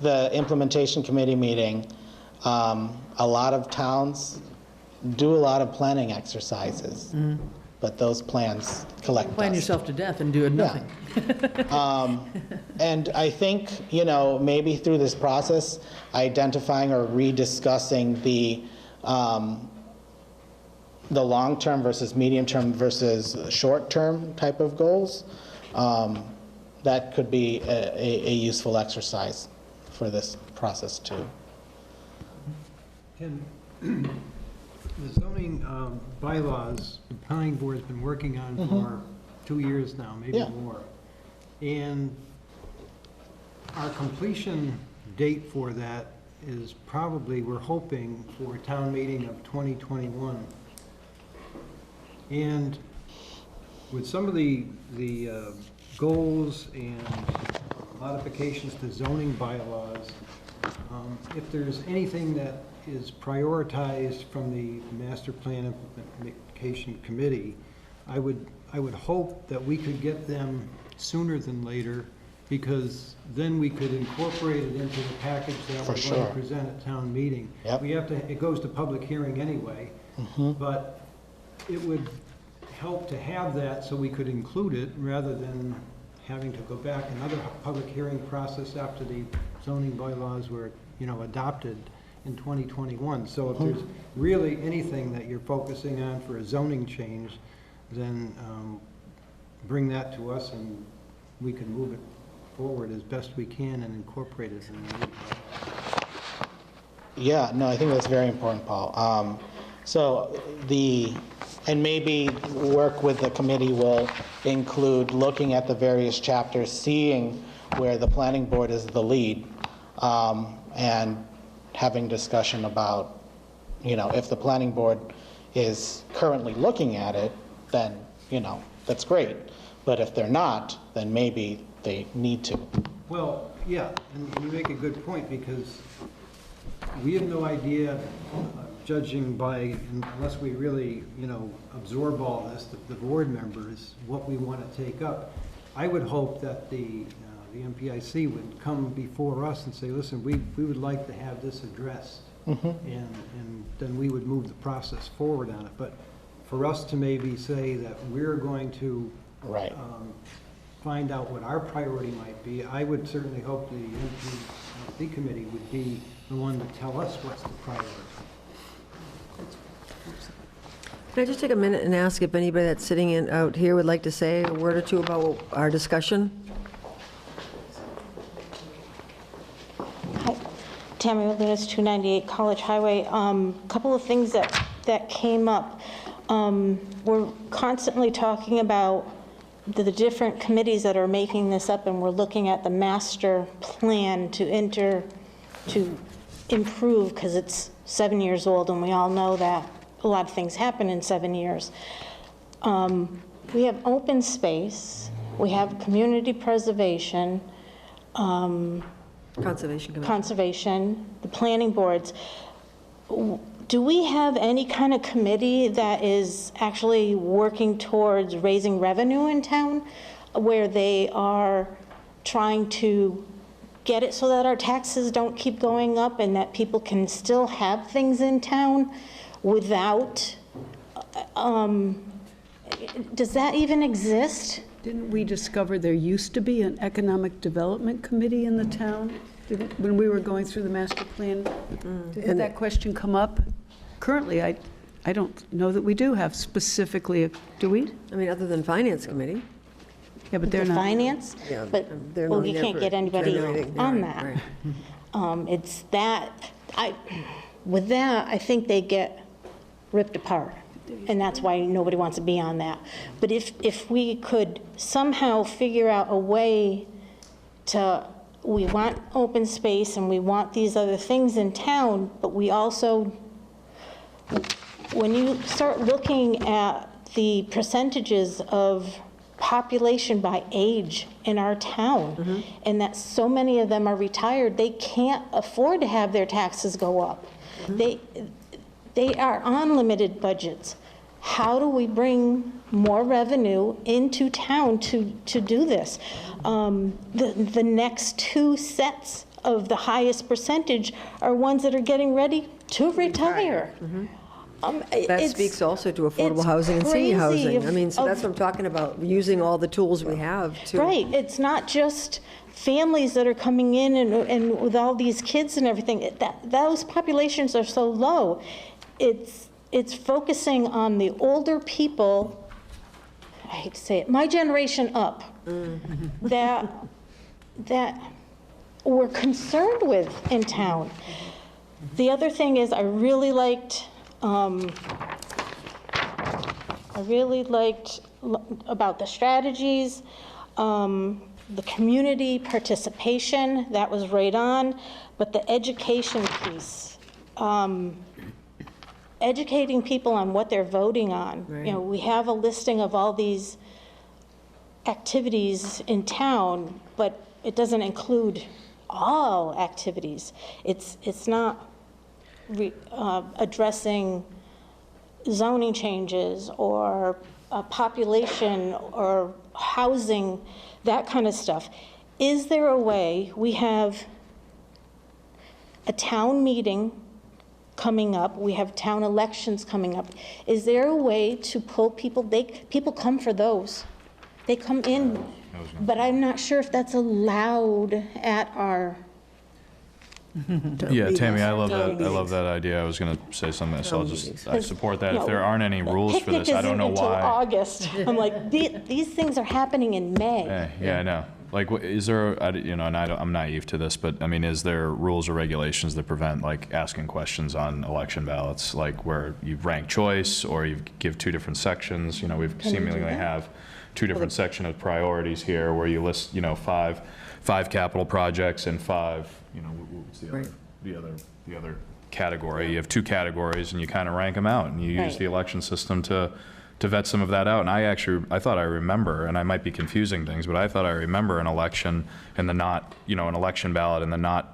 the implementation committee meeting, a lot of towns do a lot of planning exercises, but those plans collect Plan dust. yourself to death and do nothing. And I think, maybe through this process, identifying or rediscussing the long-term versus medium-term versus short-term type of goals, that could be a useful exercise for this process too. And the zoning bylaws, the planning board's been working on for 2 years now, maybe Yeah. more. And our completion date for that is probably, we're hoping, for town meeting of 2021. And with some of the goals and modifications to zoning bylaws, if there's anything that is prioritized from the Master Plan Implementation Committee, I would hope that we could get them sooner than later, because then we could incorporate it into the package that For we're going sure. to present at town meeting. Yep. It goes to public hearing anyway, but it would help to have that so we could include it, rather than having to go back another public hearing process after the zoning bylaws were, adopted in 2021. So if there's really anything that you're focusing on for a zoning change, then bring that to us and we can move it forward as best we can and incorporate it in the. Yeah, no, I think that's very important, Paul. And maybe work with the committee will include looking at the various chapters, seeing where the planning board is the lead, and having discussion about, if the planning board is currently looking at it, then, that's great. But if they're not, then maybe they need to. Well, yeah, and you make a good point, because we have no idea, judging by, unless we really, absorb all this, the board members, what we want to take up. I would hope that the MPIC would come before us and say, listen, we would like to have this addressed. And then we would move the process forward on it. But for us to maybe say that we're going to Right. find out what our priority might be, I would certainly hope the MPIC committee would be the one to tell us what's the priority. Can I just take a minute and ask if anybody that's sitting out here would like to say a word or two about our discussion? Hi, Tammy Lunas, 298 College Highway. Couple of things that came up. We're constantly talking about the different committees that are making this up, and we're looking at the master plan to improve, because it's 7 years old, and we all know that a lot of things happen in 7 years. We have open space, we have community preservation, Conservation Commission. conservation, the planning boards. Do we have any kind of committee that is actually working towards raising revenue in town, where they are trying to get it so that our taxes don't keep going up and that people can still have things in town without, does that even exist? Didn't we discover there used to be an economic development committee in the town? When we were going through the master plan, did that question come up? Currently, I don't know that we do have specifically, do we? I mean, other than Finance Committee. Yeah, but they're The not. finance? Yeah, But, they're well, not you can't never get anybody generating. on Right, that. right. It's that, with that, I think they get ripped apart, and that's why nobody wants to be on that. But if we could somehow figure out a way to, we want open space and we want these other things in town, but we also, when you start looking at the percentages of population by age in our town, and that so many of them are retired, they can't afford to have their taxes go up. They are on limited budgets. How do we bring more revenue into town to do this? The next two sets of the highest percentage are ones that are getting ready to retire. That It's- speaks also to affordable it's housing and senior crazy housing. I mean, so that's of- what I'm talking about, using all the tools we have to. Right, it's not just families that are coming in and with all these kids and everything, those populations are so low. It's focusing on the older people, I hate to say it, my generation up, that we're concerned with in town. The other thing is, I really liked about the strategies, the community participation, that was right on, but the education piece, educating people on what they're voting on. You know, we have a listing of all these activities in town, but it doesn't include all activities. It's not addressing zoning changes or population or housing, that kind of stuff. Is there a way, we have a town meeting coming up, we have town elections coming up. Is there a way to pull people, people come for those. They come in, but I'm not sure if that's allowed at our. Yeah, Tammy, I love that. I meetings. love that idea. I was going to say something, so I support that. You If know, there aren't any rules for this, I don't know Picnic isn't why. until August. I'm like, these things are happening in May. Yeah, I know. Like, is there, and I'm naive to this, but I mean, is there rules or regulations that prevent like asking questions on election ballots, like where you rank choice or you give two different sections? You know, we've seemingly have two different section of priorities here where you list, five capital projects and five, what's the other category? You have two categories and you kind of rank them out and you use Right. the election system to vet some of that out. And I thought I remember, and I might be confusing things, but I thought I remember an election in the not, an election ballot in the not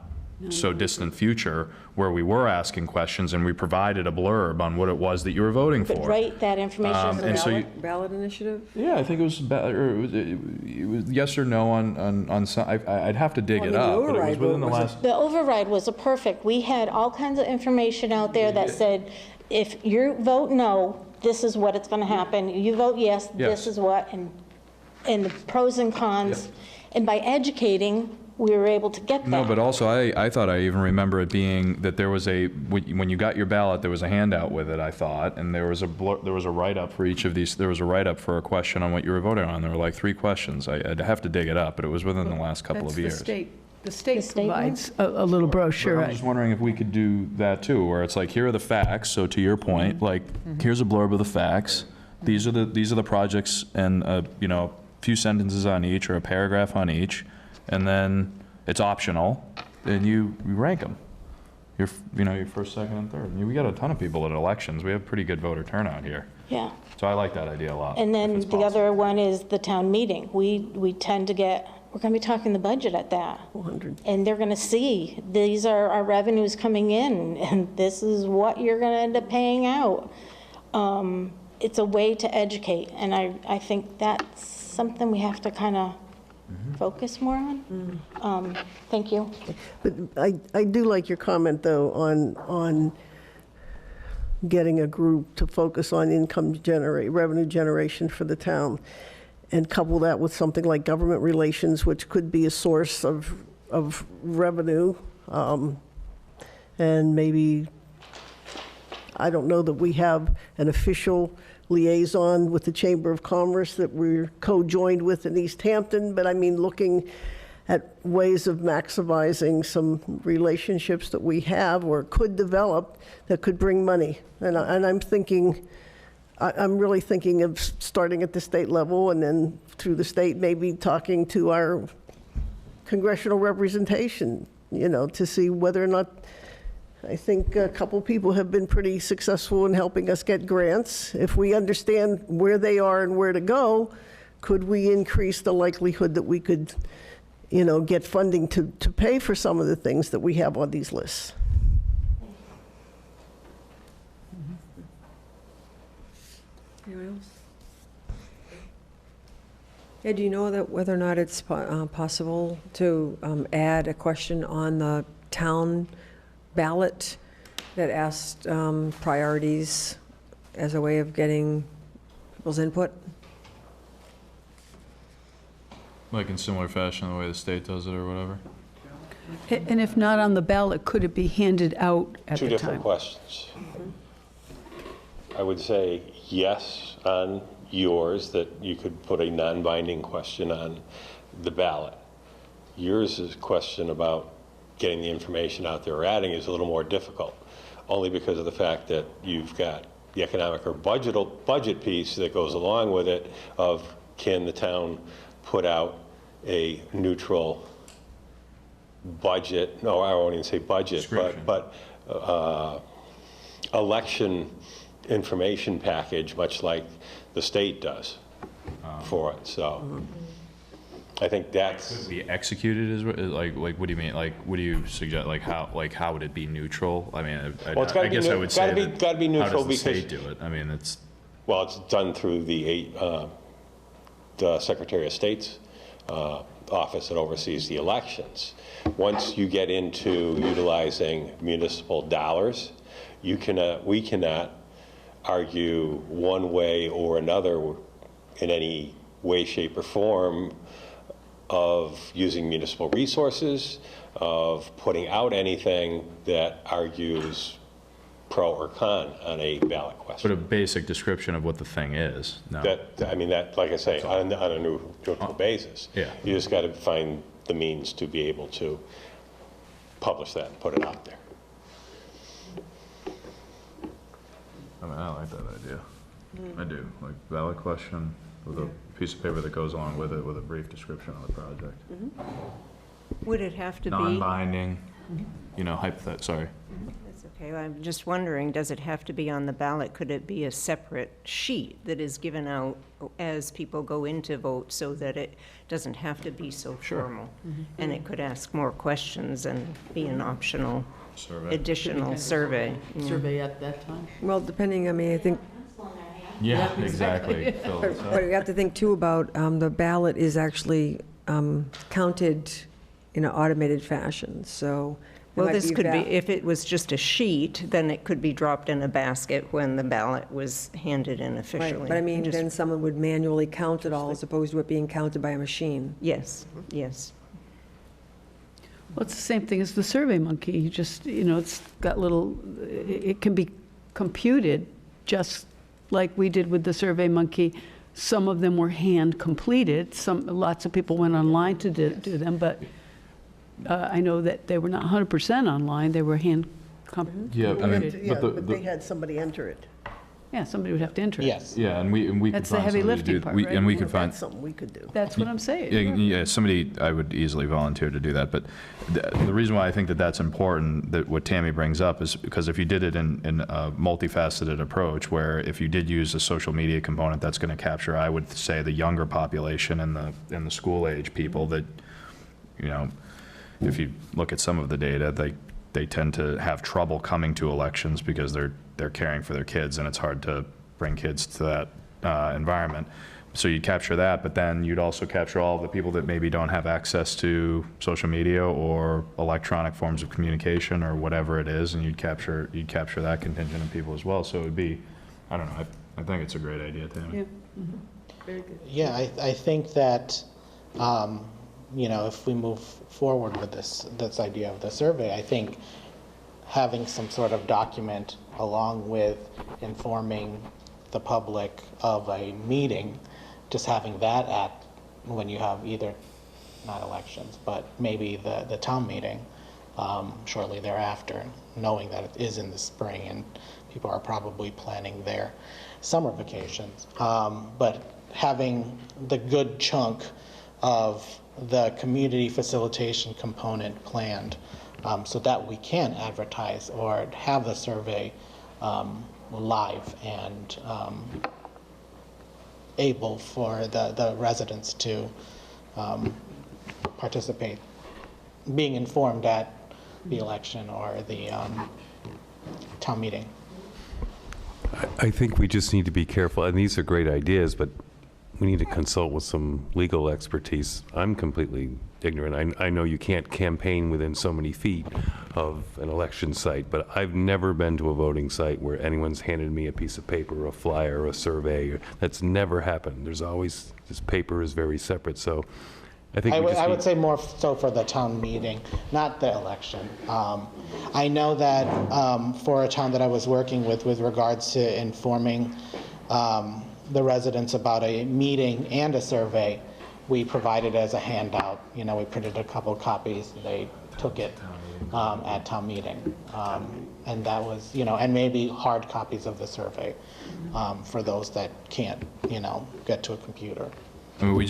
so distant future where we were asking questions and we provided a blurb on what it was that you were voting But for. write that information in the and so ballot. Ballot initiative? Yeah, I think it was, it was yes or no on some, I'd have to dig Well, it I mean, the up, but it was override within the vote was a- last. The override was a perfect. We had all kinds of information out there that said, if you vote no, this is what it's going to happen. You vote yes, Yes. this is what, and the pros and cons. And by educating, we were able to get that. No, but also I thought I even remember it being that there was when you got your ballot, there was a handout with it, I thought, and there was a write-up for each of these. There was a write-up for a question on what you were voting on. There were like 3 questions. I'd have to dig it up, but it was within the last couple That's of the years. state. The state state one? provides a little brochure. I'm just wondering if we could do that too, where it's like, here are the facts. So to your point, like, here's a blurb of the facts. These are the projects, and a few sentences on each or a paragraph on each, and then it's optional, and you rank them. Your first, second, and third. We got a ton of people at elections. We have pretty good voter turnout here. Yeah. So I like that idea a lot. And then if it's the possible. other one is the town meeting. We tend to get, we're going to be talking the budget at that. 400. And they're going to see, these are our revenues coming in, and this is what you're going to end up paying out. It's a way to educate, and I think that's something we have to kind of focus more on. Thank you. But I do like your comment, though, on getting a group to focus on revenue generation for the town, and couple that with something like government relations, which could be a source of revenue, and maybe, I don't know that we have an official liaison with the Chamber of Commerce that we're co-joined with in Easthampton, but I mean, looking at ways of maximizing some relationships that we have or could develop that could bring money. And I'm thinking, I'm really thinking of starting at the state level and then through the state, maybe talking to our congressional representation, to see whether or not, I think a couple people have been pretty successful in helping us get grants. If we understand where they are and where to go, could we increase the likelihood that we could, get funding to pay for some of the things that we have on these lists? Anyone else? Yeah, do you know that whether or not it's possible to add a question on the town ballot that asked priorities as a way of getting people's input. Like in similar fashion, the way the state does it or whatever? And if not on the ballot, could it be handed out at Two the different time? questions. I would say yes on yours, that you could put a non-binding question on the ballot. Yours is a question about getting the information out there or adding is a little more difficult, only because of the fact that you've got the economic or budget piece that goes along with it of can the town put out a neutral budget, no, I won't even say budget, but election information package, much like the state does for it. So I think that's Be executed is like what do you mean? Like, what do you suggest? Like how would it be neutral? I mean, Well, it's gotta I be guess I would say gotta be how neutral does the because- state do it? I mean, it's well, it's done through the Secretary of State's office that oversees the elections. Once you get into utilizing municipal dollars, we cannot argue one way or another in any way, shape, or form of using municipal resources, of putting out anything that argues pro or con on a ballot but question. a basic description of what the thing is. No. I mean, that, like I say, on a neutral basis. Yeah. You just got to find the means to be able to publish that and put it out there. I mean, I like that idea. I do. Like ballot question with a piece of paper that goes along with it with a brief description of the project. Would it have to be? Non-binding, you know, sorry. That's okay. I'm just wondering, does it have to be on the ballot? Could it be a separate sheet that is given out as people go in to vote so that it doesn't have to be so formal? And it could ask more questions and be an optional Survey. additional survey. Yeah. Survey at that time? Well, depending, I mean, I think, Yeah, exactly. but you have to think too about the ballot is actually counted in an automated fashion, so. there Well, might this could be, va- if it was just a sheet, then it could be dropped in a basket when the ballot was handed in Right, officially. but I mean, Just- then someone would manually count it all as opposed to it being counted by a machine. Yes, yes. Well, it's the same thing as the Survey Monkey. You just, it's got little, it can be computed just like we did with the Survey Monkey. Some of them were hand completed. Lots of people went online to do them, but I know that they were not 100% online. They were hand completed. Yeah, I mean, Yeah, but but they had somebody enter it. Yeah, somebody would have to enter it. Yes. yeah, and we could That's the find heavy somebody to lifting do- part, we- right? And we could find, That's something we could do. That's what I'm saying. yeah, somebody, I would easily volunteer to do that, but the reason why I think that that's important, that what Tammy brings up, is because if you did it in a multifaceted approach, where if you did use a social media component, that's going to capture, I would say, the younger population and the school age people that, if you look at some of the data, they tend to have trouble coming to elections because they're caring for their kids, and it's hard to bring kids to that environment. So you'd capture that, but then you'd also capture all the people that maybe don't have access to social media or electronic forms of communication or whatever it is, and you'd capture that contingent of people as well. So it would be, I don't know, I think it's a great idea, Tammy. Yeah. Very good. Yeah, I think that, if we move forward with this idea of the survey, I think having some sort of document along with informing the public of a meeting, just having that when you have either, not elections, but maybe the town meeting shortly thereafter, knowing that it is in the spring and people are probably planning their summer vacations. But having the good chunk of the community facilitation component planned so that we can advertise or have the survey live and able for the residents to participate, being informed at the election or the town meeting. I think we just need to be careful, and these are great ideas, but need to consult with some legal expertise. I'm completely ignorant. I know you can't campaign within so many feet of an election site, but I've never been to a voting site where anyone's handed me a piece of paper, a flyer, a survey. That's never happened. There's always, this paper is very separate, so I think I would say more so for the town meeting, not the election. I know that for a town that I was working with regards to informing the residents about a meeting and a survey, we provided as a handout. You know, we printed a couple copies, they took it at town meeting. And that was, you know, and maybe hard copies of the survey for those that can't, you know, get to a computer. I mean,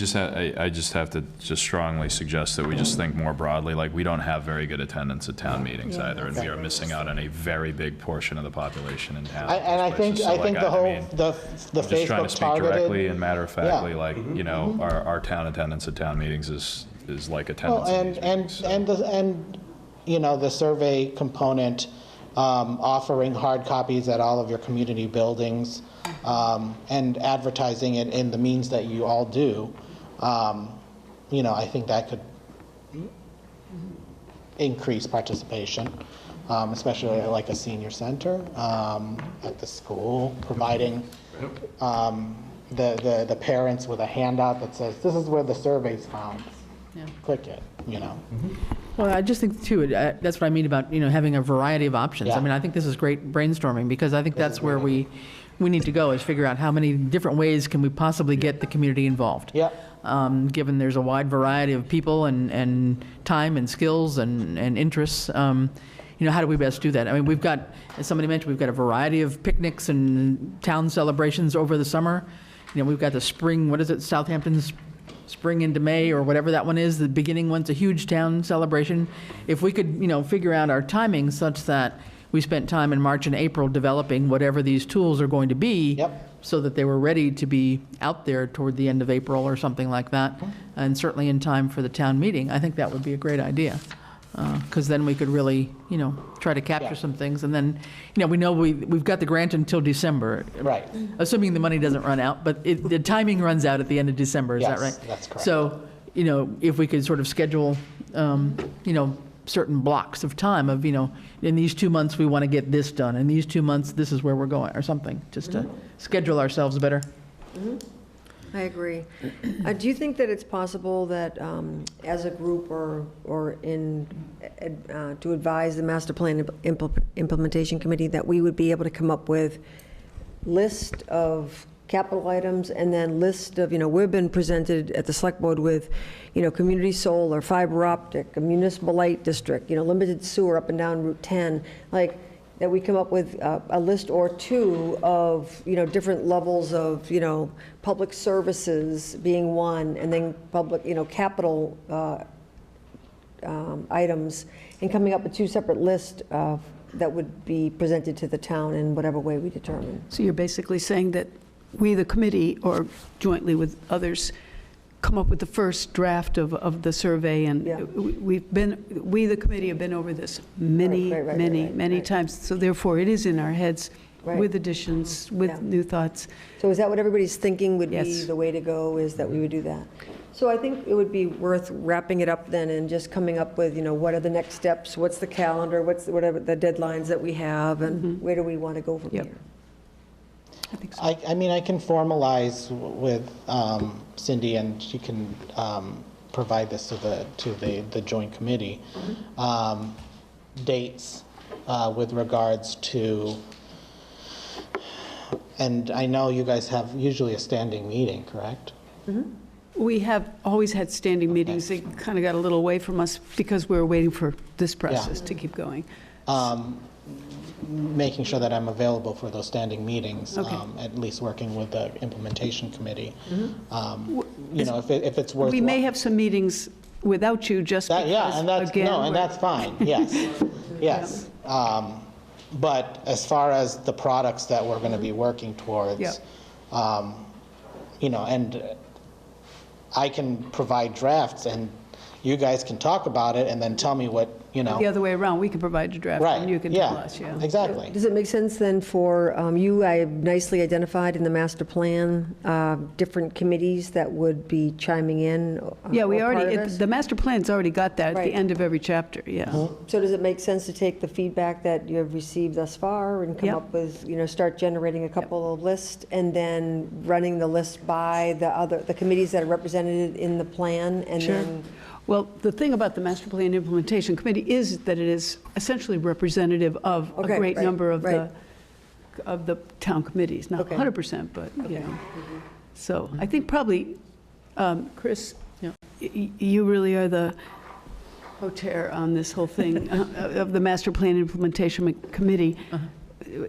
I just have to just strongly suggest that we just think more broadly, like, we don't have very good attendance at town meetings either, and we are missing out on a very big portion of the population in town. And I think the I'm just trying to Facebook speak targeted. directly and matter-of-factly, Yeah. like, you know, our town attendance at town meetings is like attendance Well, at these meetings. and you know, the survey component, offering hard copies at all of your community buildings, and advertising it in the means that you all do, you know, I think that could increase participation, especially at like a senior center, at the school, providing the parents with a handout that says, this is where the survey's found. Yeah. Click it, you know. Well, I just think, too, that's what I mean about, you know, having a variety of options. I Yeah. mean, I think this is great brainstorming, because I think that's where we need to go, is figure out how many different ways can we possibly get the community involved. Yeah. Given there's a wide variety of people and time and skills and interests, you know, how do we best do that? I mean, we've got, as somebody mentioned, we've got a variety of picnics and town celebrations over the summer. You know, we've got the spring, what is it, Southampton's spring into May, or whatever that one is, the beginning one's a huge town celebration. If we could, you know, figure out our timing such that we spent time in March and April developing whatever these tools are going to be, Yep. so that they were ready to be out there toward the end of April or something like that, and certainly in time for the town meeting, I think that would be a great idea. Because then we could really, you know, try to capture Yeah. some things, and then, you know, we've got the grant until December. Right. Assuming the money doesn't run out, but the timing runs out at the end of December, is that Yes, right? that's correct. So, you know, if we could sort of schedule, you know, certain blocks of time of, you know, in these 2 months, we want to get this done, in these 2 months, this is where we're going, or something, just to schedule ourselves better. I agree. Do you think that it's possible that as a group or in, to advise the Master Plan Implementation Committee, that we would be able to come up with list of capital items and then list of, you know, we've been presented at the Select Board with, you know, community solar, fiber optic, a municipal light district, you know, limited sewer up and down Route 10, like, that we come up with a list or two of, you know, different levels of, you know, public services being one, and then public, you know, capital items, and coming up with two separate lists that would be presented to the town in whatever way we determine. So you're basically saying that we, the committee, or jointly with others, come up with the first draft of the survey, and Yeah. we, the committee, have been over this many Right. times, so therefore it is in our heads, Right. with additions, Yeah. with new thoughts. So is that what everybody's thinking would be Yes. the way to go, is that we would do that? So I think it would be worth wrapping it up then and just coming up with, you know, what are the next steps? What's the calendar? Whatever the deadlines that we have, and where do we want to go from Yep. here? I think so. I mean, I can formalize with Cindy, and she can provide this to the joint committee, dates with regards to, and I know you guys have usually a standing meeting, correct? We have always had standing meetings. They kind of got a little away from us because we were waiting for this process to keep going. Making sure that I'm available for those standing meetings, Okay. at least working with the implementation committee. You know, if it's worthwhile. We may have some meetings without you, just That, because, yeah, and that's, again, no, and we're- that's fine, yes, yes. But as far as the products that we're gonna be working towards, Yeah. you know, and I can provide drafts, and, you guys can talk about it and then tell me what, The other way around, we can provide a draft, and you Right, can tell yeah, us, yeah. exactly. Does it make sense then for you, I have nicely identified in the master plan, different committees that would be chiming in? Yeah, we or part already, of this? the master plan's already got that at Right. the end of every chapter, yeah. So does it make sense to take the feedback that you have received thus far and come Yep. up with, start generating a couple of lists and then running the list by the committees that are represented in the plan and Sure. then? Well, the thing about the Master Plan Implementation Committee is that it is essentially representative of a Okay, great right, number of right. the town committees, not Okay. 100%, but, So I think probably, Chris, Yeah. you really are the co-chair on this whole thing of the Master Plan Implementation Committee.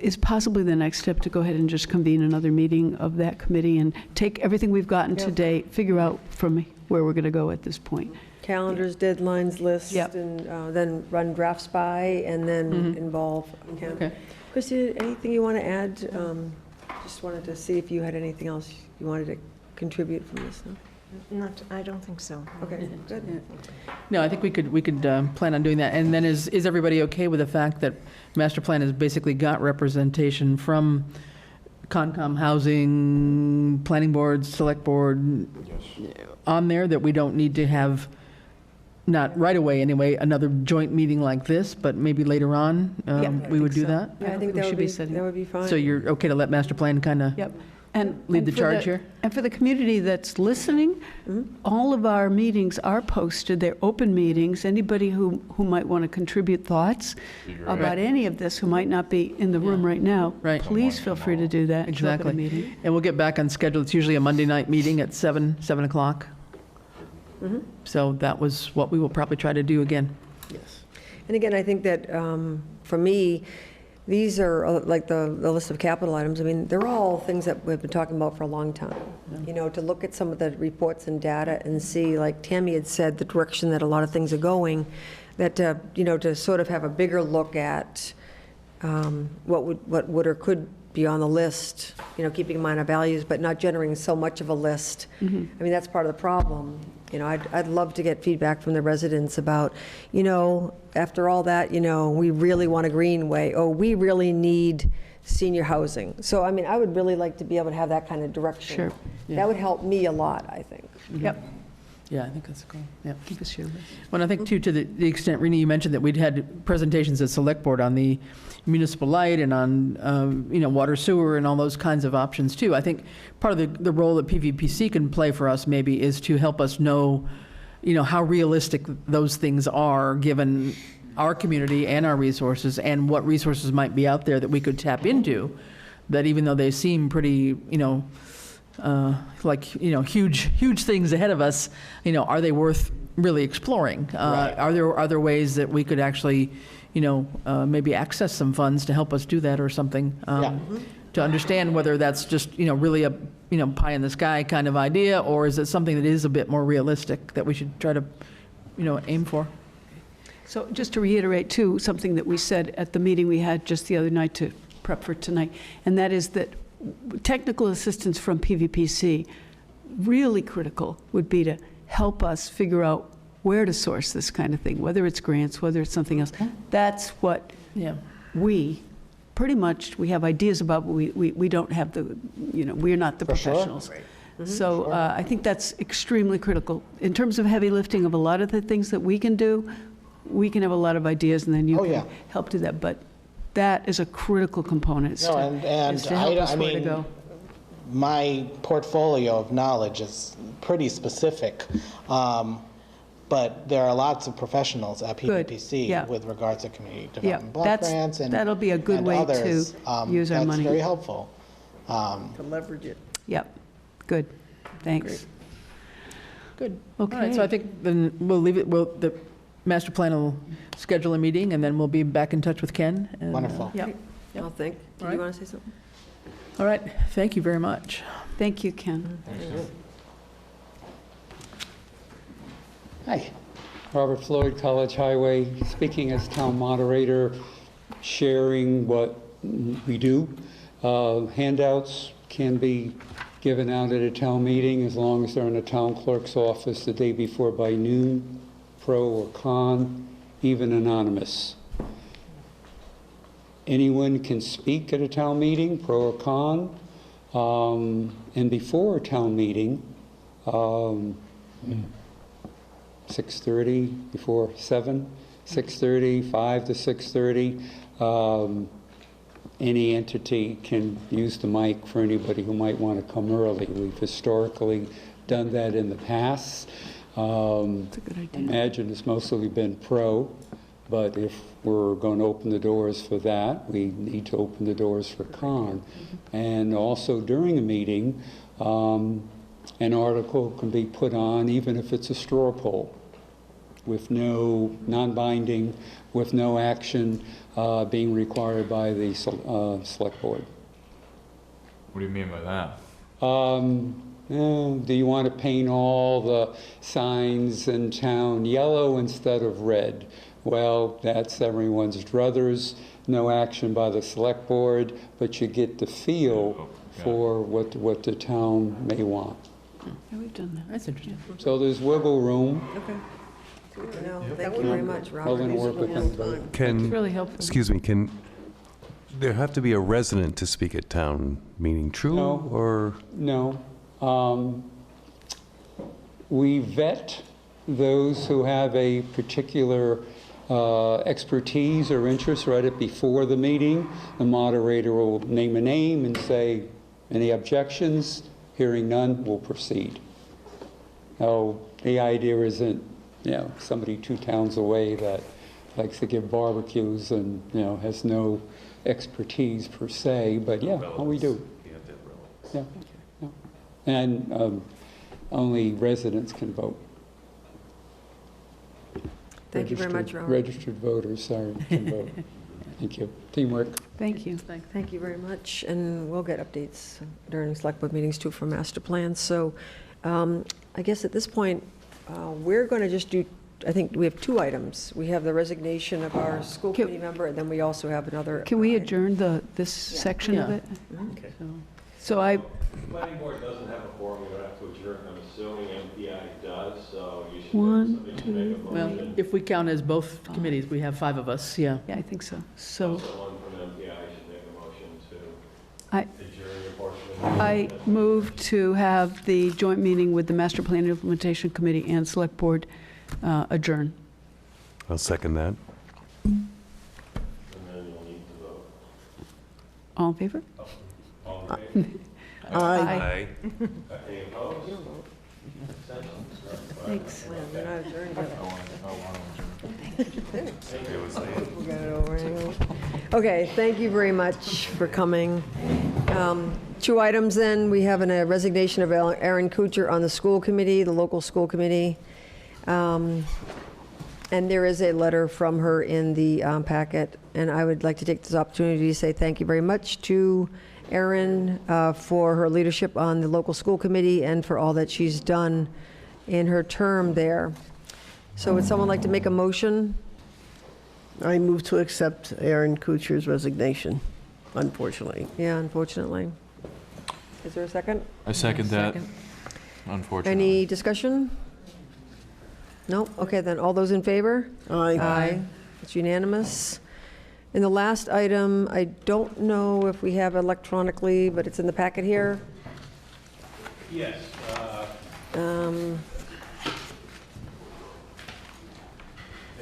Is possibly the next step to go ahead and just convene another meeting of that committee and take everything we've gotten to date, figure out from where we're going to go at this point. Calendars, deadlines, lists, Yep. and then run drafts by, and then involve Ken. Okay. Christy, anything you want to add? Just wanted to see if you had anything else you wanted to contribute from this. No? I don't think so. Okay, good. No, I think we could plan on doing that. And then is everybody okay with the fact that master plan has basically got representation from Concom, Housing, Planning Board, Select Board on there, that we don't need to have, not right away anyway, another joint meeting like this, but maybe later on, we would do that? Yeah, I think we that should would be be, setting- that would be fine. So you're okay to let master plan kind of Yep. lead the for charge here? And for the community that's listening, all of our meetings are posted. They're open meetings. Anybody who might want to contribute thoughts about any of this, who might not be in the room right now, Right. please feel free to do that. and show up at a Exactly. meeting. And we'll get back on schedule. It's usually a Monday night meeting at 7 o'clock. So that was what we will probably try to do again. And again, I think that, for me, these are like the list of capital items. I mean, they're all things that we've been talking about for a long time. To look at some of the reports and data and see, like Tammy had said, the direction that a lot of things are going, that, to sort of have a bigger look at what would or could be on the list, keeping in mind our values, but not generating so much of a list. I mean, that's part of the problem. I'd love to get feedback from the residents about, after all that, we really want a greenway, oh, we really need senior housing. So, I mean, I would really like to be able to have that kind of direction. Sure. That would help me a lot, I think. Yep. Yeah, I think that's cool. Yeah. Keep us here. Well, I think too, to the extent, Rini, you mentioned that we'd had presentations at Select Board on the municipal light and on, water sewer and all those kinds of options too. I think part of the role that PVPC can play for us maybe is to help us know, how realistic those things are given our community and our resources, and what resources might be out there that we could tap into, that even though they seem pretty, huge things ahead of us, are they worth really exploring? Are there ways that we could actually, maybe access some funds to help us do that or something? To understand whether that's just, really a, pie in the sky kind of idea, or is it something that is a bit more realistic that we should try to, aim for? So just to reiterate, too, something that we said at the meeting we had just the other night to prep for tonight, and that is that technical assistance from PVPC, really critical, would be to help us figure out where to source this kind of thing, whether it's grants, whether it's something else. That's what we have ideas about, but we don't have the, we're not the professionals. So I think that's extremely critical. In terms of heavy lifting of a lot of the things that we can do, we can have a lot of ideas, and then you can help do that. But that is a critical component, is No, to help us I where to mean, go. my portfolio of knowledge is pretty specific, but there are lots of professionals at Good, PVPC yeah. with regards to community Yeah, development block that's- grants and that'll be a good and way to others. use our money. That's very helpful. To leverage it. Yep, good, thanks. Good. All right, so Okay. I think then we'll leave it, the master plan will schedule a meeting, and then we'll be back in touch with Ken. and, Wonderful. Yep, I'll think. Do All you right. want to say something? All right, thank you very much. thank you, Ken. Hi, Robert Floyd, College Highway, speaking as town moderator, sharing what we do. Handouts can be given out at a town meeting as long as they're in the town clerk's office the day before by noon. pro or con, even anonymous. Anyone can speak at a town meeting, pro or con, and before a town meeting, 6:30, before 7, 6:30, 5 to 6:30. Any entity can use the mic for anybody who might want to come early. We've historically done that in the past. That's a good idea. Imagine it's mostly been pro, but if we're going to open the doors for that, we need to open the doors for con. And also during a meeting, an article can be put on, even if it's a straw poll, with no non-binding, with no action being required by the select board. What do you mean by that? Do you want to paint all the signs in town yellow instead of red? Well, that's everyone's druthers. No action by the select board, but you get the feel for what the town may want. Yeah, we've done that. That's interesting. So there's wiggle room. Okay. No, thank you very much, We're Robert. going to work with anybody. It's Can, really helpful. excuse me, can there have to be a resident to speak at town meeting, true? No. Or, No. We vet those who have a particular expertise or interest right at before the meeting. The moderator will name a name and say, any objections? Hearing none, we'll proceed. Now, the idea isn't, somebody 2 towns away that likes to give barbecues and, has no expertise per se, but we do. Yeah. And only residents can vote. Thank you very much, Robert. Registered voters, sorry, can vote. Thank you. Teamwork. Thank you. Thank you very much, and we'll get updates during select board meetings too for master plans. So I guess at this point, we're going to just do, I think we have 2 items. We have the resignation of our school committee member, and then we also have another. Can we adjourn this section of Yeah. it? Okay. So I, Planning board doesn't have a forum, we don't have to adjourn. I'm assuming MPI does, so you should, One, somebody should make a Well, motion. if we count as both committees, we have 5 of us, yeah. I think so. So Someone from MPI should make a motion to I, adjourn your portion of the I move to have the joint meeting with the Master Plan Implementation Committee and Select Board adjourn. I'll second that. and then you'll need to vote. All in favor? All in favor? Aye. Any opposed? Thanks. We're not adjourned yet. It We got it over anyway. Okay, thank you very much for coming. 2 items then. We have a resignation of Aaron Kuchar on the school committee, the local school committee. And there is a letter from her in the packet. And I would like to take this opportunity to say thank you very much to Erin for her leadership on the local school committee and for all that she's done in her term there. So would someone like to make a motion? I move to accept Aaron Kuchar's resignation, unfortunately. Yeah, unfortunately. Is there a second? I second that, Second. unfortunately. Any discussion? No? Okay, then, all those in favor? Aye. It's unanimous. And the last item, I don't know if we have electronically, but it's in the packet here. Yes. Um,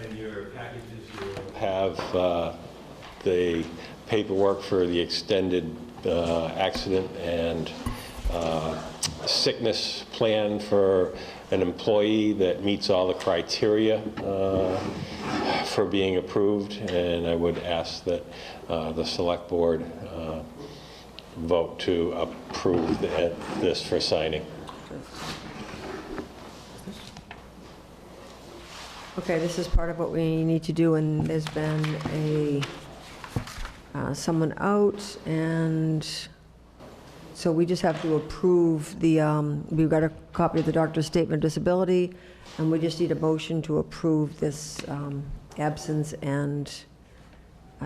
In your packages, you have the paperwork for the extended accident and sickness plan for an employee that meets all the criteria for being approved, and I would ask that the select board vote to approve this for signing. Okay, this is part of what we need to do, and there's been someone out, and so we just have to approve we've got a copy of the doctor's statement of disability, and we just need a motion to approve this absence and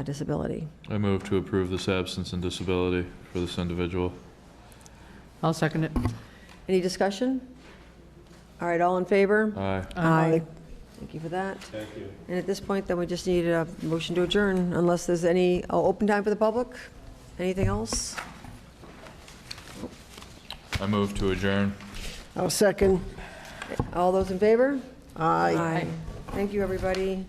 disability. I move to approve this absence and disability for this individual. I'll second it. Any discussion? All right, all in favor? Aye. Aye. Thank you for that. Thank you. And at this point, then we just need a motion to adjourn, unless there's any open time for the public? Anything else? I move to adjourn. I'll second. All those in favor? Aye. Thank you, everybody.